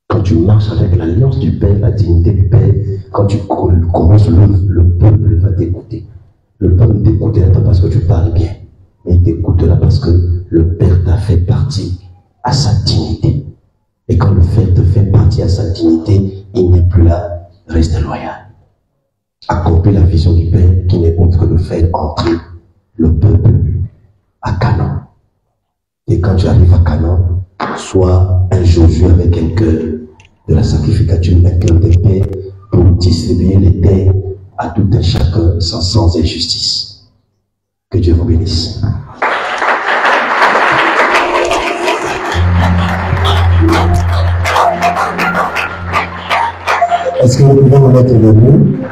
Quand tu marches avec l'alliance du Père, la dignité du Père, quand tu commences le peuple va t'écouter. Le peuple ne t'écoutera pas parce que tu parles bien, mais il t'écoutera parce que le Père t'a fait partir à sa dignité. Et quand le Père te fait partir à sa dignité, il n'est plus là, reste loyal. Accomplis la vision du Père qui n'est autre que de faire entrer le peuple à Canaan. Et quand tu arrives à Canaan, sois un Josué avec un cœur de la sacrificature, un cœur de paix pour distribuer les terres à tout un chacun sans injustice. Que Dieu vous bénisse. Est-ce que vous pouvez vous mettre debout?